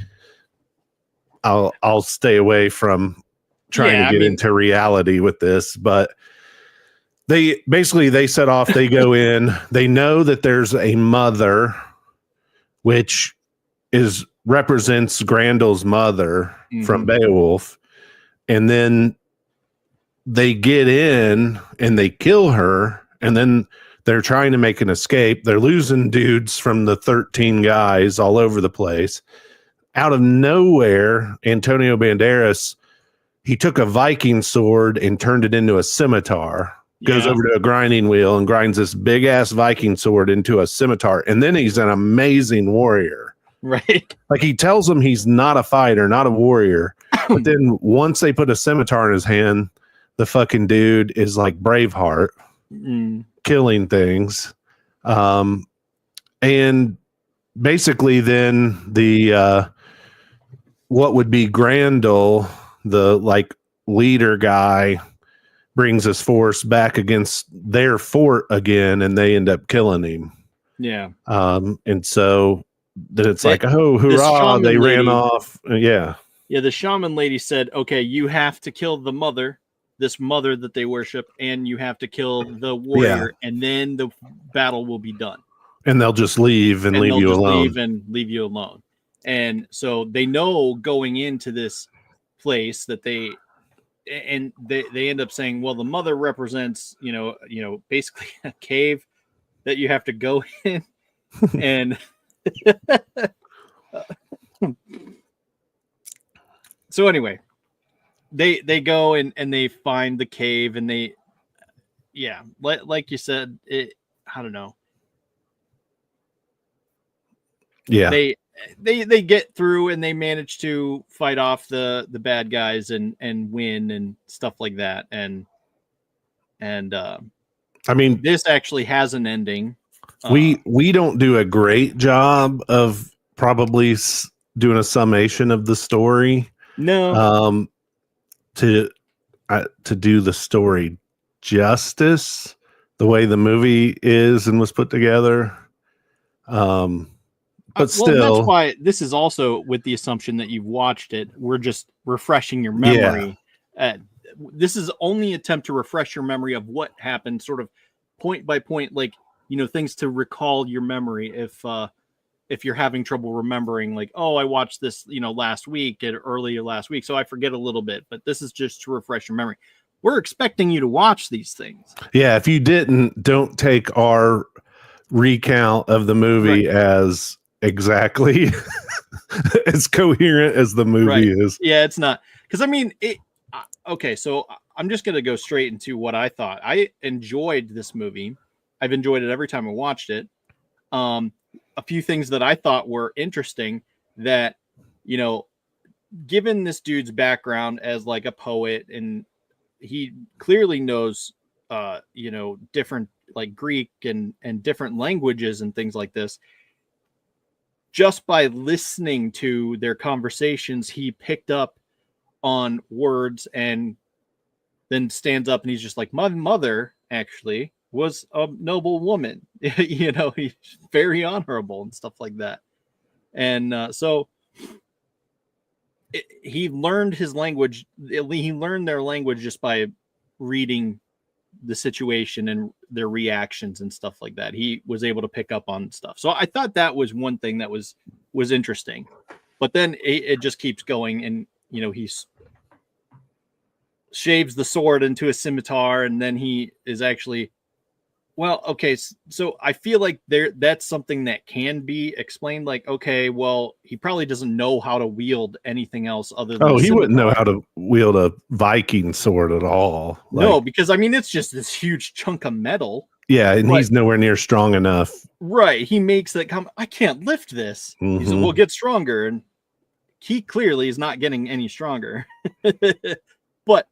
I'll stay away from trying to get into reality with this, but they set off, they go in, they know that there's a mother, which represents Grendel's mother from Beowulf. And then they get in and they kill her. And then they're trying to make an escape. They're losing dudes from the 13 guys all over the place. Out of nowhere, Antonio Banderas, he took a Viking sword and turned it into a scimitar. Goes over to a grinding wheel and grinds this big ass Viking sword into a scimitar. And then he's an amazing warrior. Right. Like he tells them he's not a fighter, not a warrior. But then once they put a scimitar in his hand, the fucking dude is like Braveheart, killing things. And basically then the what would be Grendel, the like leader guy, brings his force back against their fort again, and they end up killing him. And so then it's like, oh, hurrah, they ran off. Yeah, the shaman lady said, okay, you have to kill the mother, this mother that they worship, and you have to kill the warrior, and then the battle will be done. And they'll just leave and leave you alone. Leave you alone. And so they know going into this place that they end up saying, well, the mother represents, basically a cave that you have to go in. And so anyway, they go and they find the cave, and like you said, I don't know. Yeah. They get through and they manage to fight off the bad guys and win and stuff like that. And I mean, this actually has an ending. We don't do a great job of probably doing a summation of the story. No. To do the story justice, the way the movie is and was put together. But still, that's why this is also with the assumption that you've watched it. We're just refreshing your memory. Yeah. This is only attempt to refresh your memory of what happened, sort of point by point, like, things to recall your memory. If you're having trouble remembering, like, oh, I watched this, last week or earlier last week, so I forget a little bit. But this is just to refresh your memory. We're expecting you to watch these things. Yeah, if you didn't, don't take our recount of the movie as exactly as coherent as the movie is. Yeah, it's not. Because I mean, okay, so I'm just gonna go straight into what I thought. I enjoyed this movie. I've enjoyed it every time I watched it. A few things that I thought were interesting that, given this dude's background as like a poet, and he clearly knows, different like Greek and different languages and things like this. Just by listening to their conversations, he picked up on words and then stands up and he's just like, my mother actually was a noble woman. He's very honorable and stuff like that. And so he learned his language. He learned their language just by reading the situation and their reactions and stuff like that. He was able to pick up on stuff. So I thought that was one thing that was interesting. But then it just keeps going, and he's shaves the sword into a scimitar, and then he is actually, well, okay, so I feel like that's something that can be explained. Like, okay, well, he probably doesn't know how to wield anything else other than he wouldn't know how to wield a Viking sword at all. No, because I mean, it's just this huge chunk of metal. Yeah, and he's nowhere near strong enough. Right. He makes that comment, I can't lift this. Mm-hmm. He said, we'll get stronger. And he clearly is not getting any stronger. But,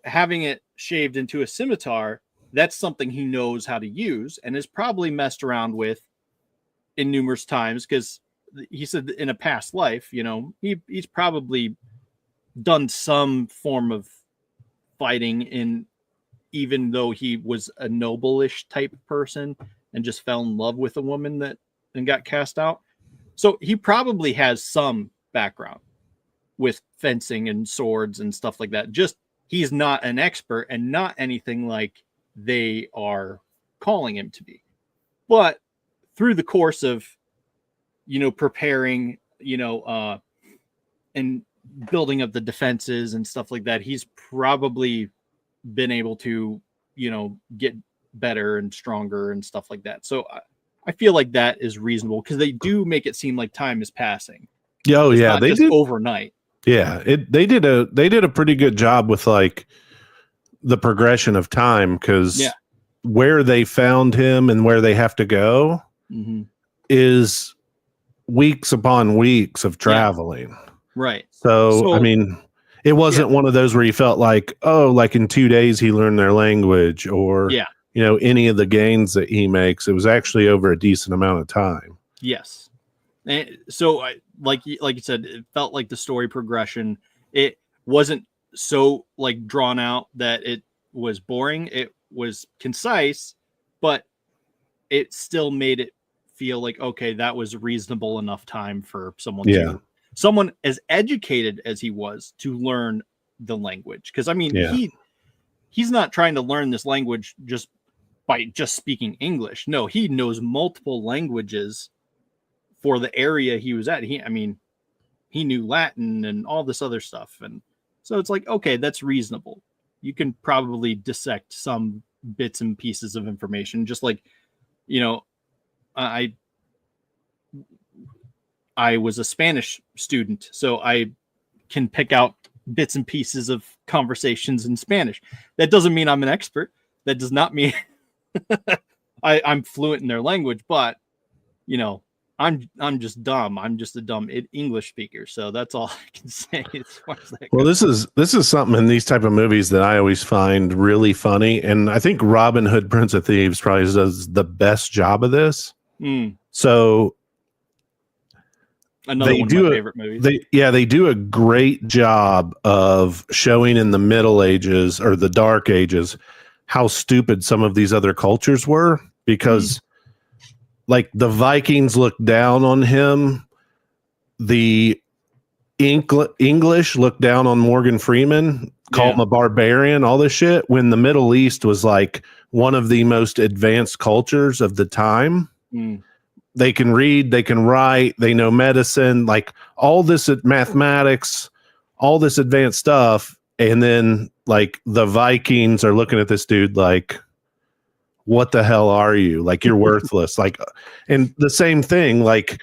having it shaved into a scimitar, that's something he knows how to use and has probably messed around with in numerous times, because he said in a past life, he's probably done some form of fighting, even though he was a noble-ish type person and just fell in love with a woman and got cast out. So he probably has some background with fencing and swords and stuff like that. Just he's not an expert and not anything like they are calling him to be. But through the course of, preparing, and building up the defenses and stuff like that, he's probably been able to, get better and stronger and stuff like that. So I feel like that is reasonable, because they do make it seem like time is passing. Oh, yeah, they did overnight. Yeah, they did a pretty good job with like the progression of time, because where they found him and where they have to go is weeks upon weeks of traveling. Yeah. Right. So I mean, it wasn't one of those where you felt like, oh, like in 2 days he learned their language, or any of the gains that he makes. It was actually over a decent amount of time. Yes. And so like you said, it felt like the story progression, it wasn't so like drawn out that it was boring. It was concise, but it still made it feel like, okay, that was reasonable enough time for someone as educated as he was to learn the language. Because I mean, he's not trying to learn this language just by just speaking English. No, he knows multiple languages for the area he was at. He knew Latin and all this other stuff. And so it's like, okay, that's reasonable. You can probably dissect some bits and pieces of information, just like, I was a Spanish student, so I can pick out bits and pieces of conversations in Spanish. That doesn't mean I'm an expert. That does not mean I'm fluent in their language, but I'm just dumb. I'm just a dumb English speaker. So that's all I can say as far as that goes. This is something in these type of movies that I always find really funny. And I think Robin Hood, Prince of Thieves probably does the best job of this. So another one of my favorite movies. They do a great job of showing in the Middle Ages or the Dark Ages how stupid some of these other cultures were, because like the Vikings looked down on him. The English looked down on Morgan Freeman, called him a barbarian, all this shit, when the Middle East was like one of the most advanced cultures of the time. They can read, they can write, they know medicine, like all this mathematics, all this advanced stuff. And then like the Vikings are looking at this dude like, what the hell are you? Like, you're worthless. Like, and the same thing, like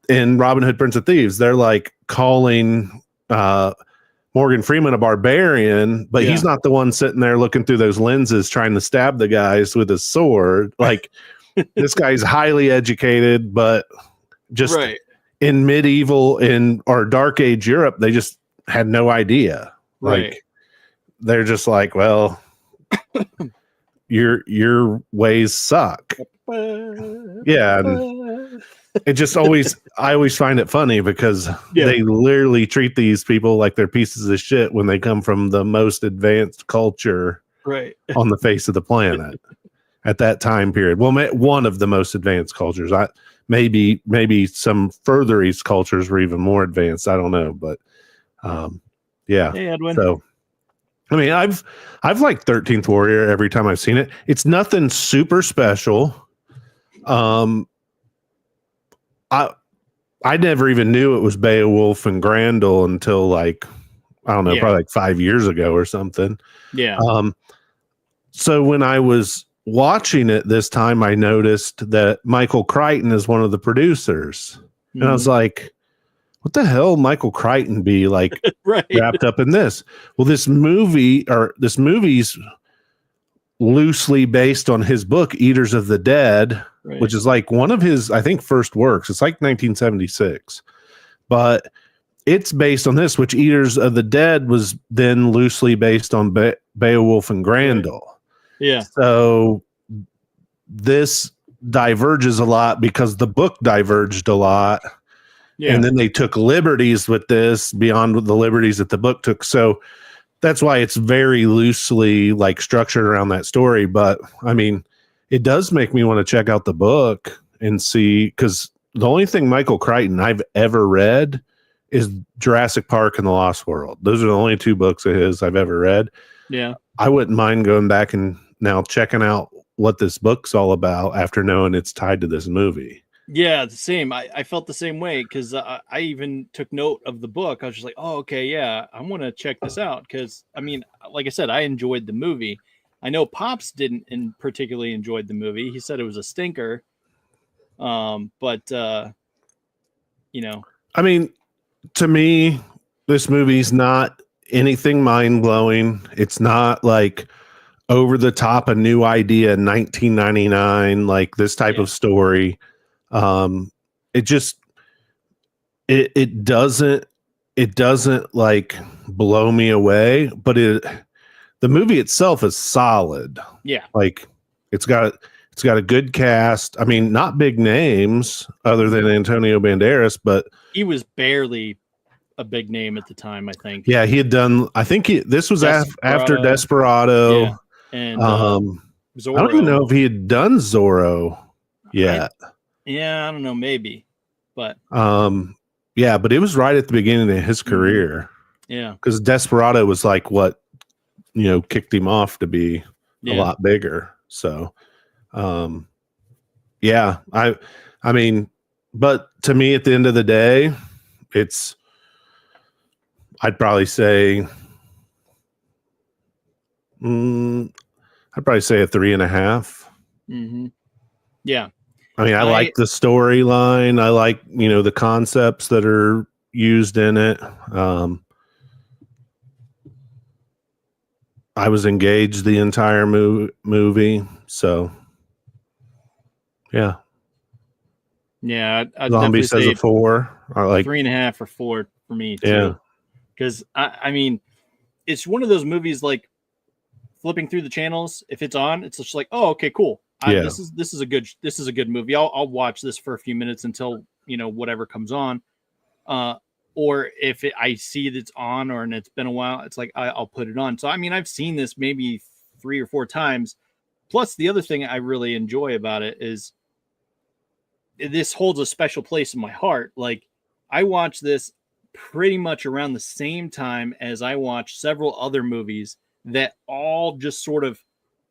in Robin Hood, Prince of Thieves, they're like calling Morgan Freeman a barbarian, but he's not the one sitting there looking through those lenses trying to stab the guys with his sword. Like, this guy's highly educated, but just in medieval or dark age Europe, they just had no idea. Like, they're just like, well, your ways suck. Yeah. And it just I always find it funny because they literally treat these people like they're pieces of shit when they come from the most advanced culture on the face of the planet at that time period. Well, one of the most advanced cultures. Maybe some further east cultures were even more advanced. I don't know, but Hey, Edwin. So I mean, I've liked 13th Warrior every time I've seen it. It's nothing super special. I never even knew it was Beowulf and Grendel until like, I don't know, probably like 5 years ago or something. Yeah. So when I was watching it this time, I noticed that Michael Crichton is one of the producers. And I was like, what the hell Michael Crichton be like wrapped up in this? Well, this movie's loosely based on his book, Eaters of the Dead, which is like one of his, I think, first works. It's like 1976. But it's based on this, which Eaters of the Dead was then loosely based on Beowulf and Grendel. Yeah. So this diverges a lot because the book diverged a lot. Yeah. And then they took liberties with this beyond the liberties that the book took. So that's why it's very loosely like structured around that story. But I mean, it does make me want to check out the book and see, because the only thing Michael Crichton I've ever read is Jurassic Park and the Lost World. Those are the only two books of his I've ever read. Yeah. I wouldn't mind going back and now checking out what this book's all about after knowing it's tied to this movie. Yeah, the same. I felt the same way because I even took note of the book. I was just like, oh, okay, yeah, I want to check this out because, I mean, like I said, I enjoyed the movie. I know Pops didn't particularly enjoyed the movie. He said it was a stinker. But you know. I mean, to me, this movie's not anything mind-blowing. It's not like over the top, a new idea in 1999, like this type of story. It just it doesn't like blow me away, but the movie itself is solid. Yeah. Like it's got a good cast. I mean, not big names other than Antonio Banderas, but he was barely a big name at the time, I think. Yeah, he had done, I think this was after Desperado. Yeah. And Zorro. I don't even know if he had done Zorro yet. I don't know, maybe. But yeah, but it was right at the beginning of his career. Yeah. Because Desperado was like what, kicked him off to be a lot bigger. So yeah, I mean, But to me, at the end of the day, I'd probably say, I'd probably say a 3.5. Mm-hmm. Yeah. I mean, I like the storyline. I like, the concepts that are used in it. I was engaged the entire movie. So, yeah. Yeah, I'd Zombie definitely says say a 4. I like 3.5 or 4 for me too. Yeah. Because I mean, it's one of those movies like flipping through the channels. If it's on, it's just like, oh, okay, cool. This is a good movie. I'll watch this for a few minutes until whatever comes on. Or if I see that it's on and it's been a while, it's like I'll put it on. So I mean, I've seen this maybe 3 or 4 times. Plus, the other thing I really enjoy about it is this holds a special place in my heart. Like, I watched this pretty much around the same time as I watched several other movies that all just sort of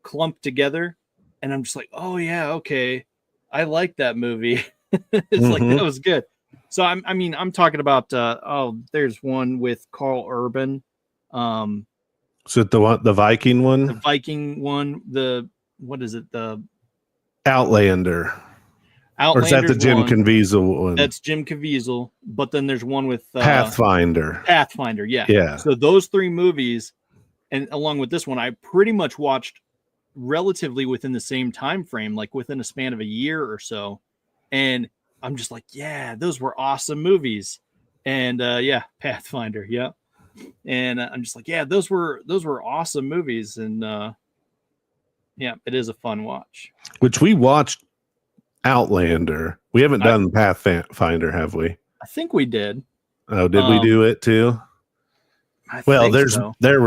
clumped together. And I'm just like, oh, yeah, okay. I like that movie. It's like, that was good. So, I'm talking about, there's one with Carl Urban. So the Viking one? The Viking one. What is it? The Outlander. Or is that the Jim Caviezel one? That's Jim Caviezel. But then there's one with Pathfinder. Pathfinder, yeah. Yeah. So those 3 movies, and along with this one, I pretty much watched relatively within the same time frame, like within a span of a year or so. And I'm just like, yeah, those were awesome movies. And Pathfinder, yeah. And I'm just like, yeah, those were awesome movies. And it is a fun watch. Which we watched Outlander. We haven't done Pathfinder, have we? I think we did. Oh, did we do it too? There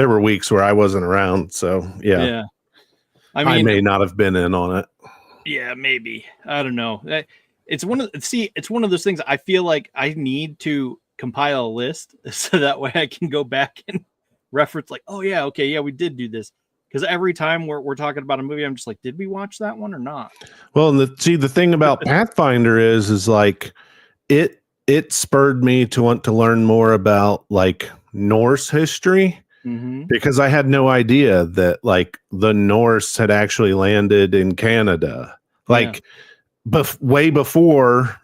were weeks where I wasn't around, so yeah. Yeah. I may not have been in on it. Yeah, maybe. I don't know. It's one of those things I feel like I need to compile a list so that way I can go back and reference like, oh yeah, okay, yeah, we did do this. Because every time we're talking about a movie, I'm just like, did we watch that one or not? Well, the thing about Pathfinder is like it spurred me to want to learn more about like Norse history, because I had no idea that like the Norse had actually landed in Canada, like way before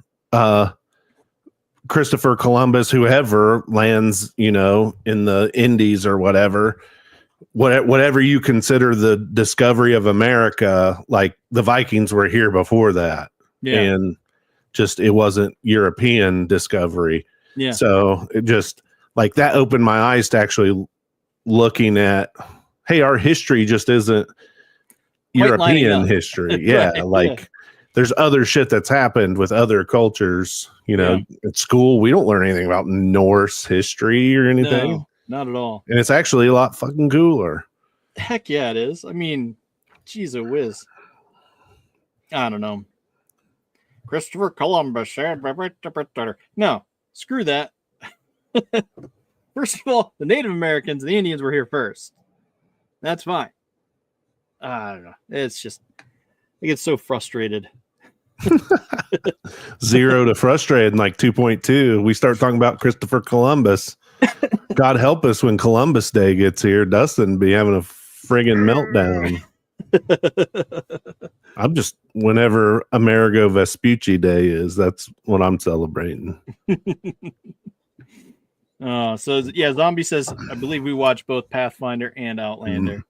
Christopher Columbus, whoever lands, in the Indies or whatever you consider the discovery of America, like the Vikings were here before that. Yeah. And just, it wasn't European discovery. Yeah. So it just like that opened my eyes to actually looking at, hey, our history just isn't European history. Yeah. Right, like there's other shit that's happened with other cultures, at school. We don't learn anything about Norse history or anything. No. Not at all. And it's actually a lot fucking cooler. Heck yeah, it is. I mean, geez a whiz. I don't know. Christopher Columbus. No, screw that. First of all, the Native Americans and the Indians were here first. That's fine. I don't know. It's just, I get so frustrated. 0 to frustrated in like 2.2. We start talking about Christopher Columbus. God help us when Columbus Day gets here. Dustin be having a friggin' meltdown. I'm just, whenever Amerigo Vespucci Day is, that's what I'm celebrating. Zombie says, I believe we watched both Pathfinder and Outlander.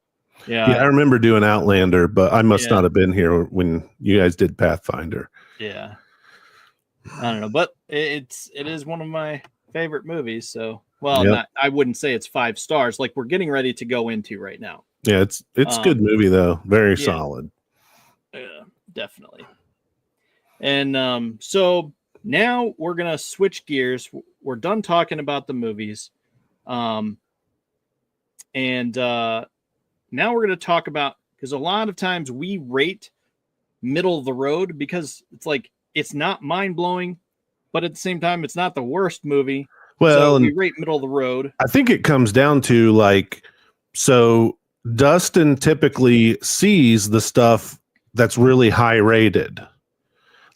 Yeah, I remember doing Outlander, but I must not have been here when you guys did Pathfinder. Yeah. I don't know, but it is one of my favorite movies, so I wouldn't say it's 5 stars like we're getting ready to go into right now. Yeah, it's a good movie though. Very solid. Yeah, definitely. And so now we're gonna switch gears. We're done talking about the movies. And now we're gonna talk about, because a lot of times we rate middle of the road because it's like it's not mind-blowing, but at the same time it's not the worst movie. Well, so we rate middle of the road. I think it comes down to like, so Dustin typically sees the stuff that's really high rated.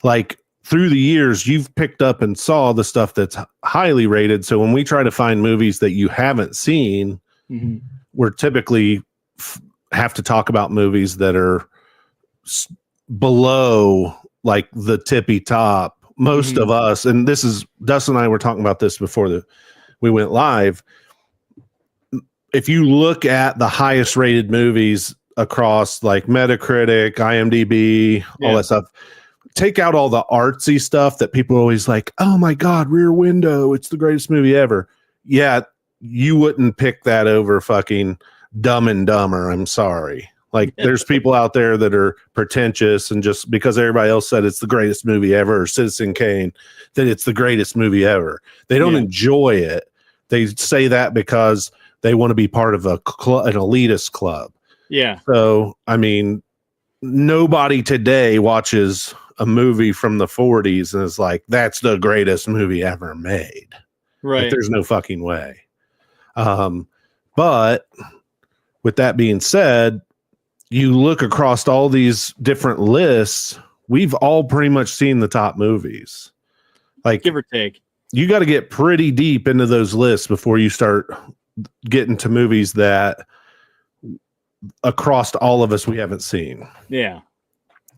Like through the years, you've picked up and saw the stuff that's highly rated. So when we try to find movies that you haven't seen, we're typically have to talk about movies that are below like the tippy top. Most of us, and this is Dustin and I were talking about this before we went live. If you look at the highest rated movies across like Metacritic, IMDb, all that stuff, take out all the artsy stuff that people are always like, oh my God, Rear Window, it's the greatest movie ever. Yeah, you wouldn't pick that over fucking Dumb and Dumber. I'm sorry. Like there's people out there that are pretentious and just because everybody else said it's the greatest movie ever, or Citizen Kane, that it's the greatest movie ever. They don't enjoy it. They say that because they want to be part of an elitist club. Yeah. So, I mean, nobody today watches a movie from the 40s and is like, that's the greatest movie ever made. Right. Like, there's no fucking way. But with that being said, you look across all these different lists, we've all pretty much seen the top movies. Like, give or take. You got to get pretty deep into those lists before you start getting to movies that across all of us we haven't seen. Yeah.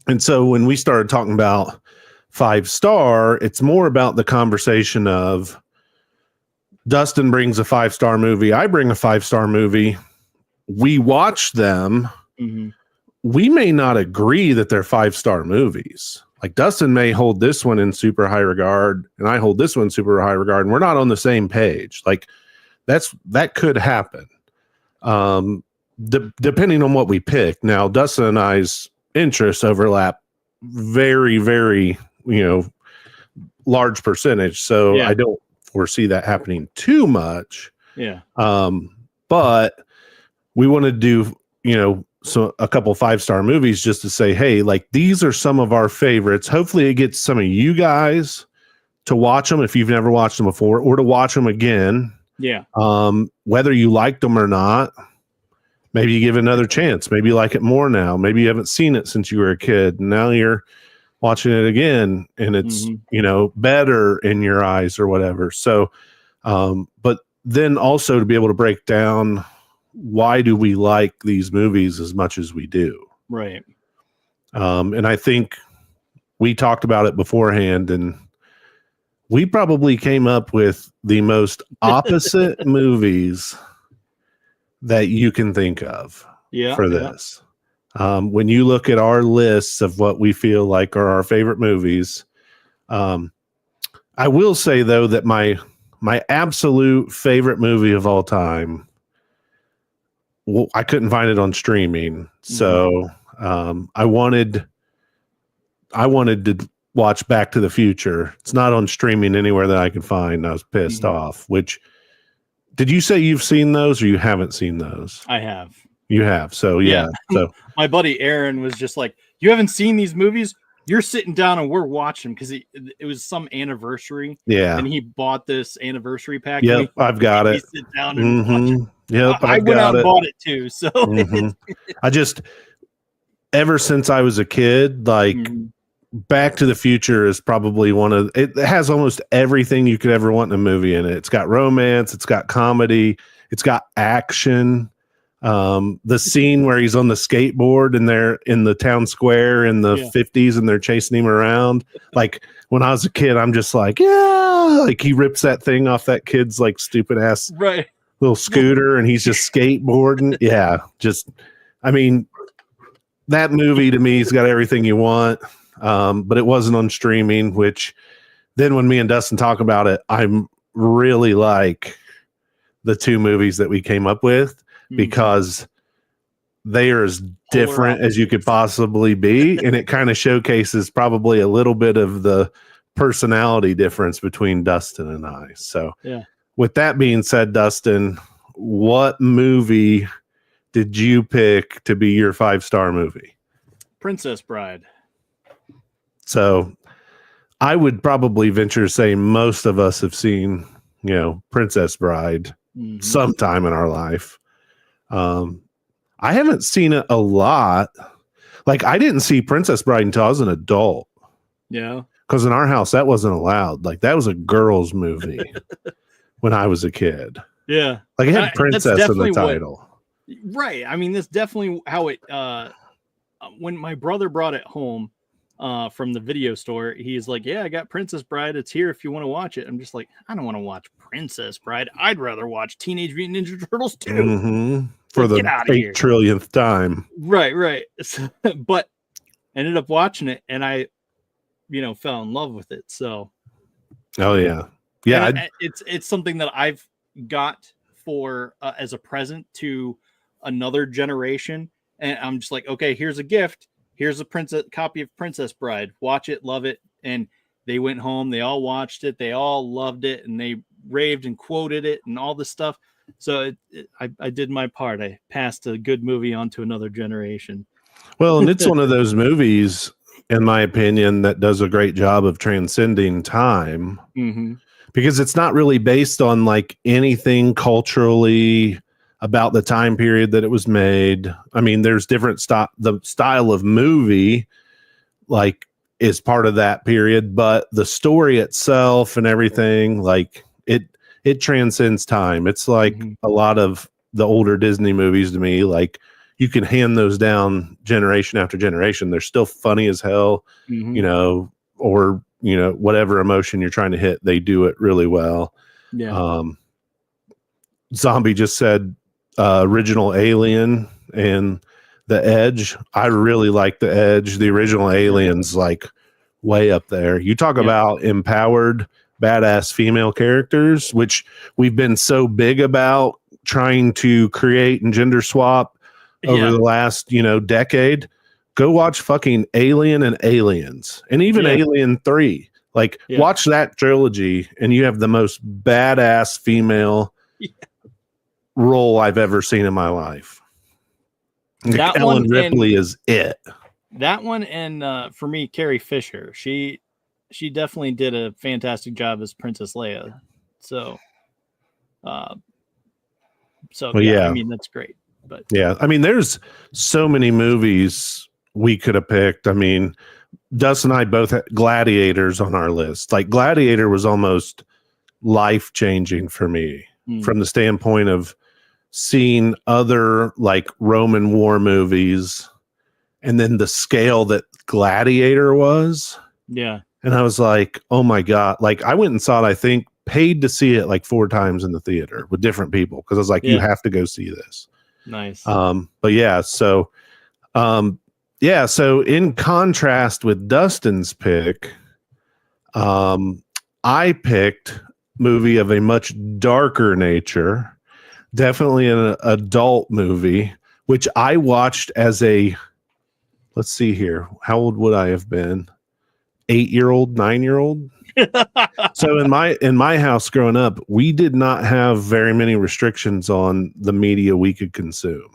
And so when we started talking about 5-star, it's more about the conversation of Dustin brings a 5-star movie, I bring a 5-star movie. We watch them. We may not agree that they're 5-star movies. Like Dustin may hold this one in super high regard and I hold this one in super high regard and we're not on the same page. Like that could happen. Depending on what we pick. Now, Dustin and I's interests overlap very, very, large percentage. So I don't foresee that happening too much. Yeah. But we want to do, so a couple 5-star movies just to say, hey, like these are some of our favorites. Hopefully it gets some of you guys to watch them if you've never watched them before, or to watch them again. Yeah. Whether you liked them or not, maybe you give it another chance. Maybe you like it more now. Maybe you haven't seen it since you were a kid. And now you're watching it again and it's, better in your eyes or whatever. So, but then also to be able to break down why do we like these movies as much as we do? Right. And I think we talked about it beforehand and we probably came up with the most opposite movies that you can think of for this. When you look at our lists of what we feel like are our favorite movies, I will say though that my absolute favorite movie of all time, well, I couldn't find it on streaming, so I wanted to watch Back to the Future. It's not on streaming anywhere that I can find. I was pissed off. Which, did you say you've seen those or you haven't seen those? I have. You have. So yeah. So my buddy Aaron was just like, "You haven't seen these movies? You're sitting down and we're watching," because it was some anniversary. Yeah. And he bought this anniversary pack. Yep, I've got it. Sit down and watch it. Yep, I went out and bought it too. So I just, ever since I was a kid, like Back to the Future is probably it has almost everything you could ever want in a movie in it. It's got romance, it's got comedy, it's got action. The scene where he's on the skateboard and they're in the town square in the 50s and they're chasing him around. Like when I was a kid, I'm just like, yeah, like he rips that thing off that kid's like stupid ass little scooter and he's just skateboarding. Yeah. Just, I mean, that movie to me has got everything you want. But it wasn't on streaming, which then when me and Dustin talk about it, I'm really like the two movies that we came up with because they are as different as you could possibly be. And it kind of showcases probably a little bit of the personality difference between Dustin and I. So with that being said, Dustin, what movie did you pick to be your 5-star movie? Princess Bride. So I would probably venture to say most of us have seen, Princess Bride sometime in our life. I haven't seen it a lot. Like I didn't see Princess Bride until I was an adult. Yeah. because in our house that wasn't allowed. Like that was a girls' movie when I was a kid. Yeah, like it had princess in the title. Right. I mean, that's definitely how it. When my brother brought it home from the video store, he's like, "Yeah, I got Princess Bride. It's here if you want to watch it." I'm just like, I don't want to watch Princess Bride. I'd rather watch Teenage Mutant Ninja Turtles 2. Mm-hmm. For like, the 8 trillionth time. Right. But ended up watching it, and I, fell in love with it. So. Oh yeah. It's something that I've got for as a present to another generation, and I'm just like, okay, here's a gift. Here's a copy of Princess Bride. Watch it, love it. And they went home. They all watched it. They all loved it, and they raved and quoted it and all this stuff. So I did my part. I passed a good movie on to another generation. Well, and it's one of those movies, in my opinion, that does a great job of transcending time. Mm-hmm. Because it's not really based on like anything culturally about the time period that it was made. I mean, there's different the style of movie like is part of that period, but the story itself and everything, like it transcends time. It's like a lot of the older Disney movies to me, like you can hand those down generation after generation. They're still funny as hell, or whatever emotion you're trying to hit, they do it really well. Yeah. Zombie just said original Alien and The Edge. I really like The Edge. The original Alien's like way up there. You talk about empowered, badass female characters, which we've been so big about trying to create and gender swap over the last, decade. Go watch fucking Alien and Aliens, and even Alien 3. Like, watch that trilogy, and you have the most badass female role I've ever seen in my life. That Ellen Ripley is it. That one, and for me, Carrie Fisher. She definitely did a fantastic job as Princess Leia. So, I mean, that's great. But yeah, I mean, there's so many movies we could have picked. I mean, Dust and I both had Gladiators on our list. Like Gladiator was almost life-changing for me from the standpoint of seeing other like Roman war movies and then the scale that Gladiator was. Yeah. And I was like, oh my God. Like I went and saw it, I think, paid to see it like 4 times in the theater with different people. Cause I was like, you have to go see this. Nice. But yeah, so in contrast with Dustin's pick, I picked movie of a much darker nature, definitely an adult movie, which I watched as let's see here. How old would I have been? 8-year-old, 9-year-old. So in my house growing up, we did not have very many restrictions on the media we could consume.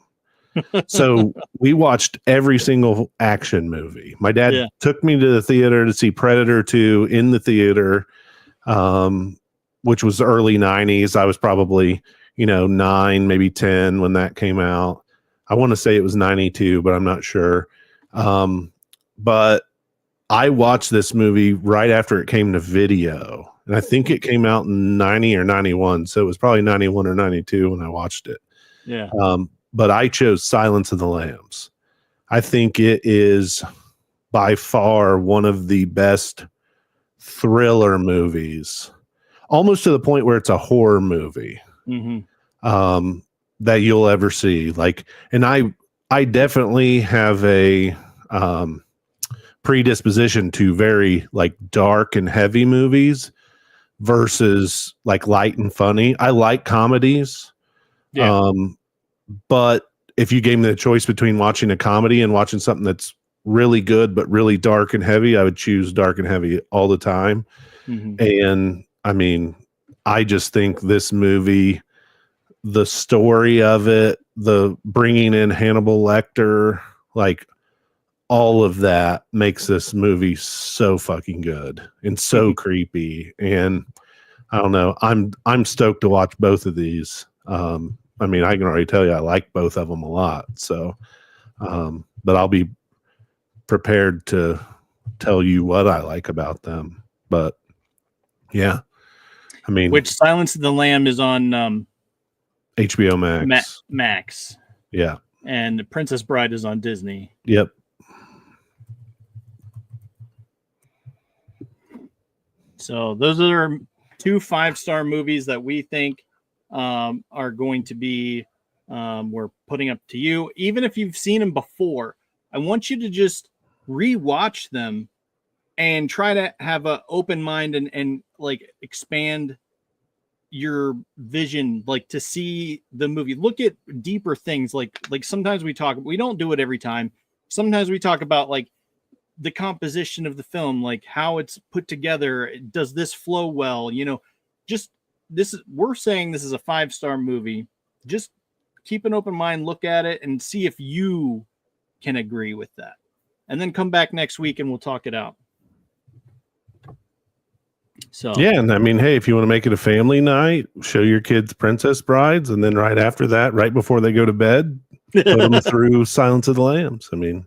So we watched every single action movie. My dad took me to the theater to see Predator 2 in the theater, which was early 90s. I was probably, 9, maybe 10 when that came out. I want to say it was 92, but I'm not sure. But I watched this movie right after it came to video. And I think it came out in 90 or 91. So it was probably 91 or 92 when I watched it. Yeah. But I chose Silence of the Lambs. I think it is by far one of the best thriller movies, almost to the point where it's a horror movie that you'll ever see. Like, and I definitely have a predisposition to very like dark and heavy movies versus like light and funny. I like comedies. Yeah. But if you gave me the choice between watching a comedy and watching something that's really good but really dark and heavy, I would choose dark and heavy all the time. And I mean, I just think this movie, the story of it, the bringing in Hannibal Lecter, like all of that makes this movie so fucking good and so creepy. And I don't know, I'm stoked to watch both of these. I mean, I can already tell you I like both of them a lot. So, but I'll be prepared to tell you what I like about them. But yeah, I mean, which Silence of the Lamb is on HBO Max. Max. Yeah. And Princess Bride is on Disney. Yep. So those are 2 5-star movies that we think are going to be we're putting up to you. Even if you've seen them before, I want you to just rewatch them and try to have an open mind and like expand your vision, like to see the movie. Look at deeper things. Like sometimes we don't do it every time. Sometimes we talk about like the composition of the film, like how it's put together. Does this flow well? Just we're saying this is a 5-star movie. Just keep an open mind, look at it and see if you can agree with that. And then come back next week and we'll talk it out. So yeah, and I mean, hey, if you want to make it a family night, show your kids Princess Brides, and then right after that, right before they go to bed, put them through Silence of the Lambs. I mean,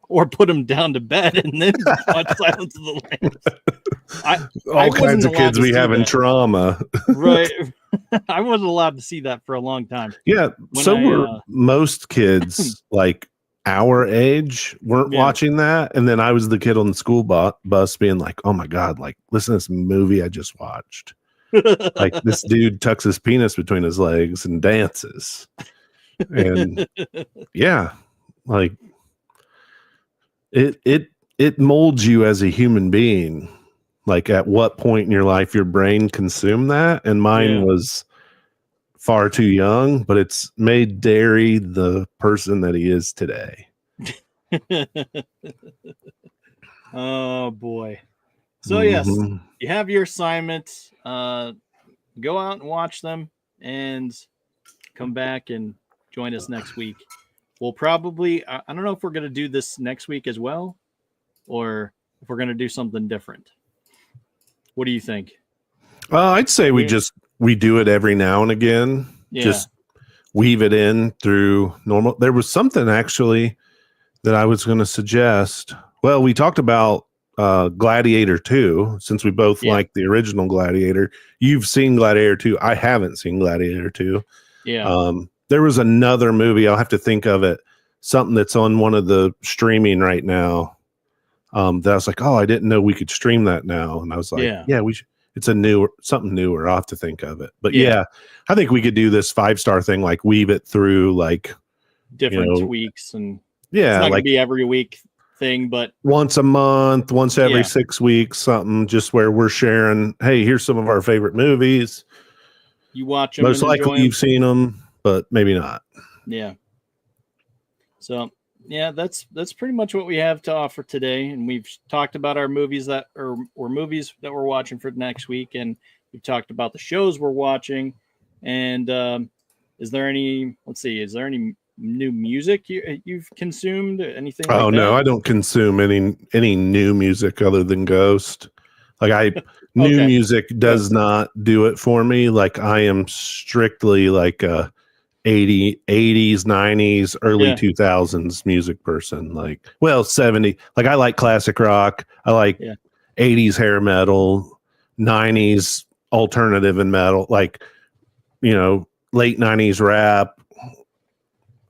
or put them down to bed and then watch Silence of the Lambs. All kinds of kids we have in trauma, right? I wasn't allowed to see that for a long time. Yeah, were most kids like our age weren't watching that, and then I was the kid on the school bus being like, oh my god, like listen to this movie I just watched. Like this dude tucks his penis between his legs and dances, and yeah, like it molds you as a human being. Like at what point in your life your brain consumed that, and mine was far too young, but it's made Derry the person that he is today. Oh boy. So yes, you have your assignment. Go out and watch them and come back and join us next week. We'll probably, I don't know if we're going to do this next week as well, or if we're going to do something different. What do you think? I'd say we do it every now and again. Yeah. Just weave it in through normal. There was something actually that I was going to suggest. Well, we talked about Gladiator 2, since we both like the original Gladiator. You've seen Gladiator 2. I haven't seen Gladiator 2. Yeah. There was another movie. I'll have to think of it. Something that's on one of the streaming right now. That I was like, oh, I didn't know we could stream that now. And I was like, yeah we should. It's something newer. I'll have to think of it. But yeah, I think we could do this 5-star thing, like weave it through like different weeks, and it's not gonna be every week thing, but once a month, once every 6 weeks, something just where we're sharing, hey, here's some of our favorite movies. You watch them. Most likely you've seen them, but maybe not. Yeah. So yeah, that's pretty much what we have to offer today. And we've talked about our movies or movies that we're watching for next week. And we've talked about the shows we're watching. And is there any new music you've consumed? Anything? Oh, no, I don't consume any new music other than Ghost. Like new music does not do it for me. Like I am strictly like a 80s, 90s, early 2000s music person. Like, well, 70. Like I like classic rock. I like 80s hair metal, 90s alternative and metal. Like, late 90s rap.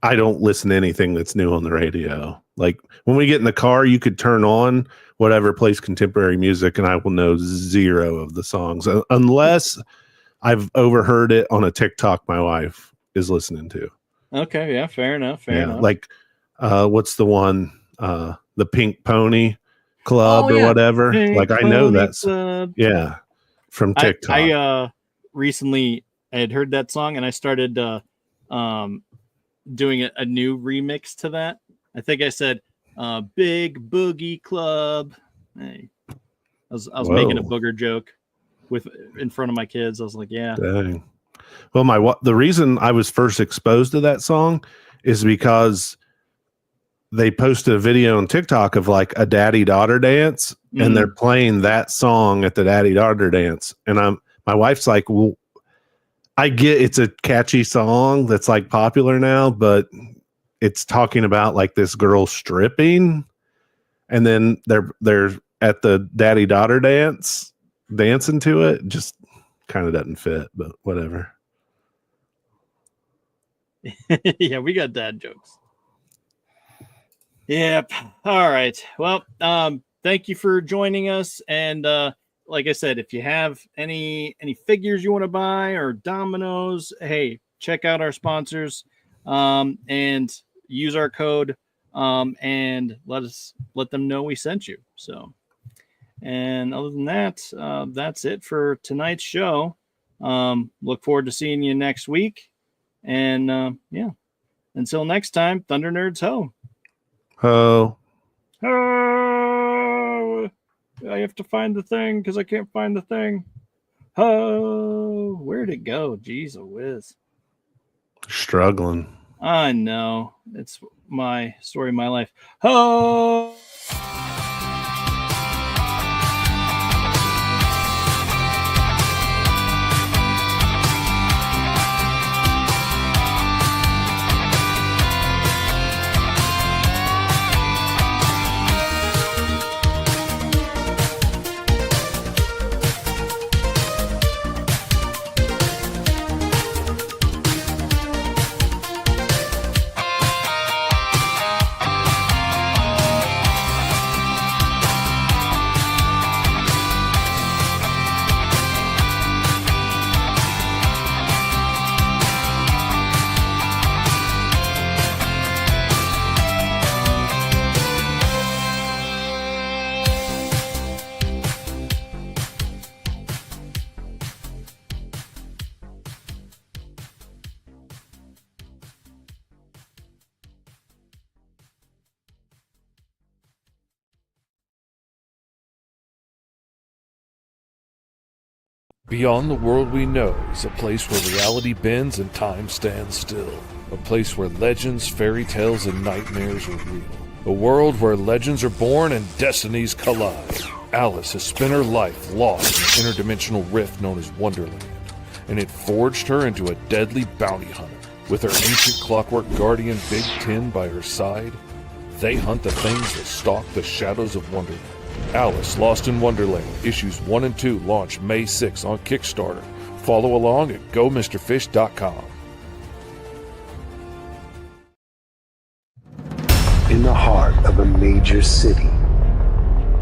I don't listen to anything that's new on the radio. Like when we get in the car, you could turn on whatever plays contemporary music and I will know zero of the songs unless I've overheard it on a TikTok my wife is listening to. Okay, yeah, fair enough. Like what's the one, the Pink Pony Club or whatever. Pink like I know that's from TikTok. I recently I had heard that song and I started doing a new remix to that. I think I said Big Boogie Club. Hey, I was making a booger joke in front of my kids. I was like, yeah. Dang. Well, the reason I was first exposed to that song is because they posted a video on TikTok of like a daddy-daughter dance, and they're playing that song at the daddy-daughter dance. And my wife's like, well, I get it's a catchy song that's like popular now, but it's talking about like this girl stripping. and then they're at the daddy-daughter dance, dancing to it. Just kind of doesn't fit, but whatever. Yeah, we got dad jokes. Yep. All right. Well, thank you for joining us. And like I said, if you have any figures you want to buy or dominoes, hey, check out our sponsors and use our code and let them know we sent you. So, and other than that, that's it for tonight's show. Look forward to seeing you next week. And yeah, until next time, Thunder Nerds ho. Oh. Oh, I have to find the thing because I can't find the thing. Oh, where'd it go? Jeez, a whiz. Struggling. I know. It's my story of my life. Oh. Beyond the world we know is a place where reality bends and time stands still. A place where legends, fairy tales, and nightmares are real. A world where legends are born and destinies collide. Alice has spent her life lost in an interdimensional rift known as Wonderland, and it forged her into a deadly bounty hunter. With her ancient clockwork guardian Big Ten by her side, they hunt the things that stalk the shadows of Wonderland. Alice Lost in Wonderland, issues 1 and 2 launch May 6 on Kickstarter. Follow along at GoMrFish.com. In the heart of a major city,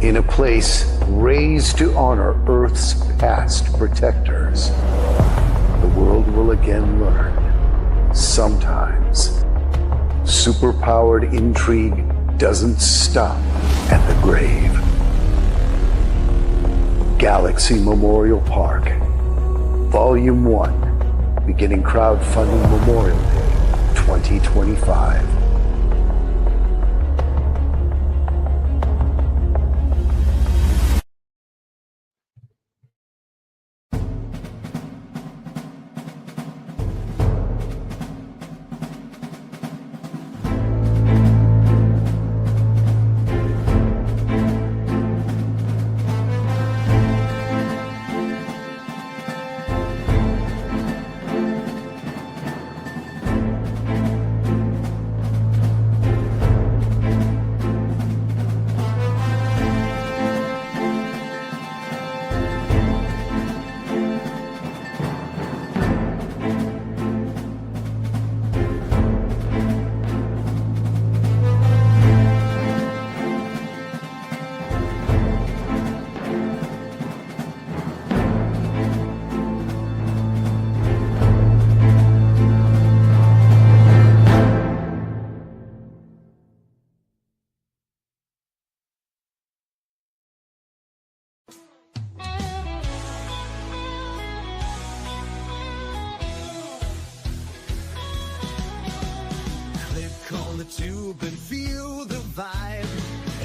in a place raised to honor Earth's past protectors, the world will again learn, sometimes, superpowered intrigue doesn't stop at the grave. Galaxy Memorial Park, Volume 1, beginning crowdfunding Memorial Day 2025. tube and feel the vibe.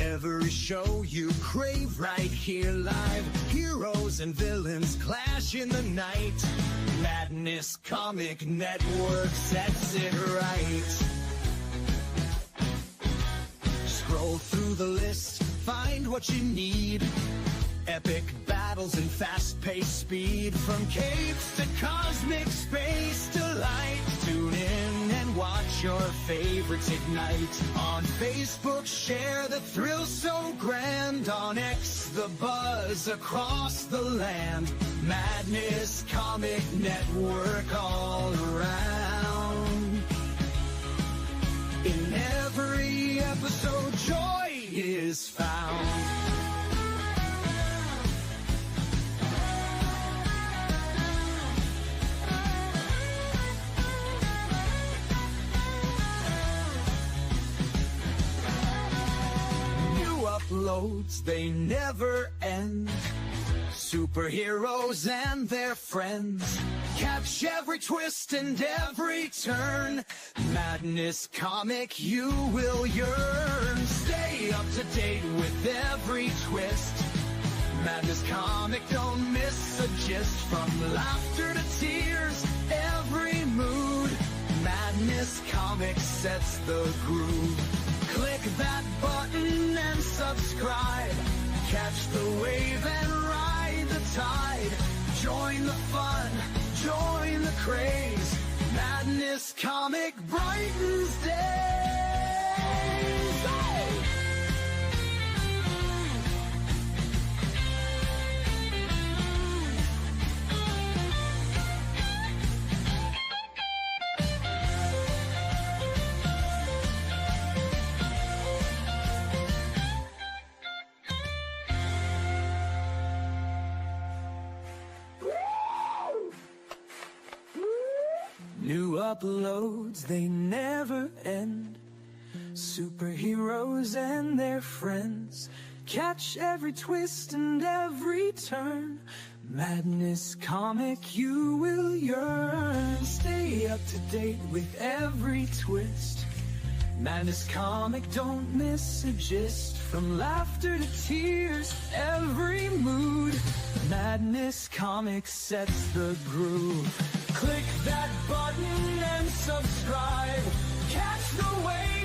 Every show you crave right here live. Heroes and villains clash in the night. Madness Comic Network sets it right. Scroll through the list, find what you need. Epic battles and fast-paced speed. From capes to cosmic space delight. Tune in and watch your favorites ignite. On Facebook, share the thrill so grand. On X, the buzz across the land. Madness Comic Network all around. In every episode, joy is found. Uploads, they never end. Superheroes and their friends. Catch every twist and every turn. Madness Comic, you will yearn. Stay up to date with every twist. Madness Comic, don't miss a gist. From laughter to tears, every mood. Madness Comic sets the groove. Click that button and subscribe. Catch the wave and ride the tide. Join the fun, join the craze. Madness Comic brightens days. Oh! New uploads, they never end. Superheroes and their friends. Catch every twist and every turn. Madness Comic, you will yearn. Stay up to date with every twist. Madness Comic, don't miss a gist. From laughter to tears, every mood. Madness Comic sets the groove. Click that button and subscribe. Catch the wave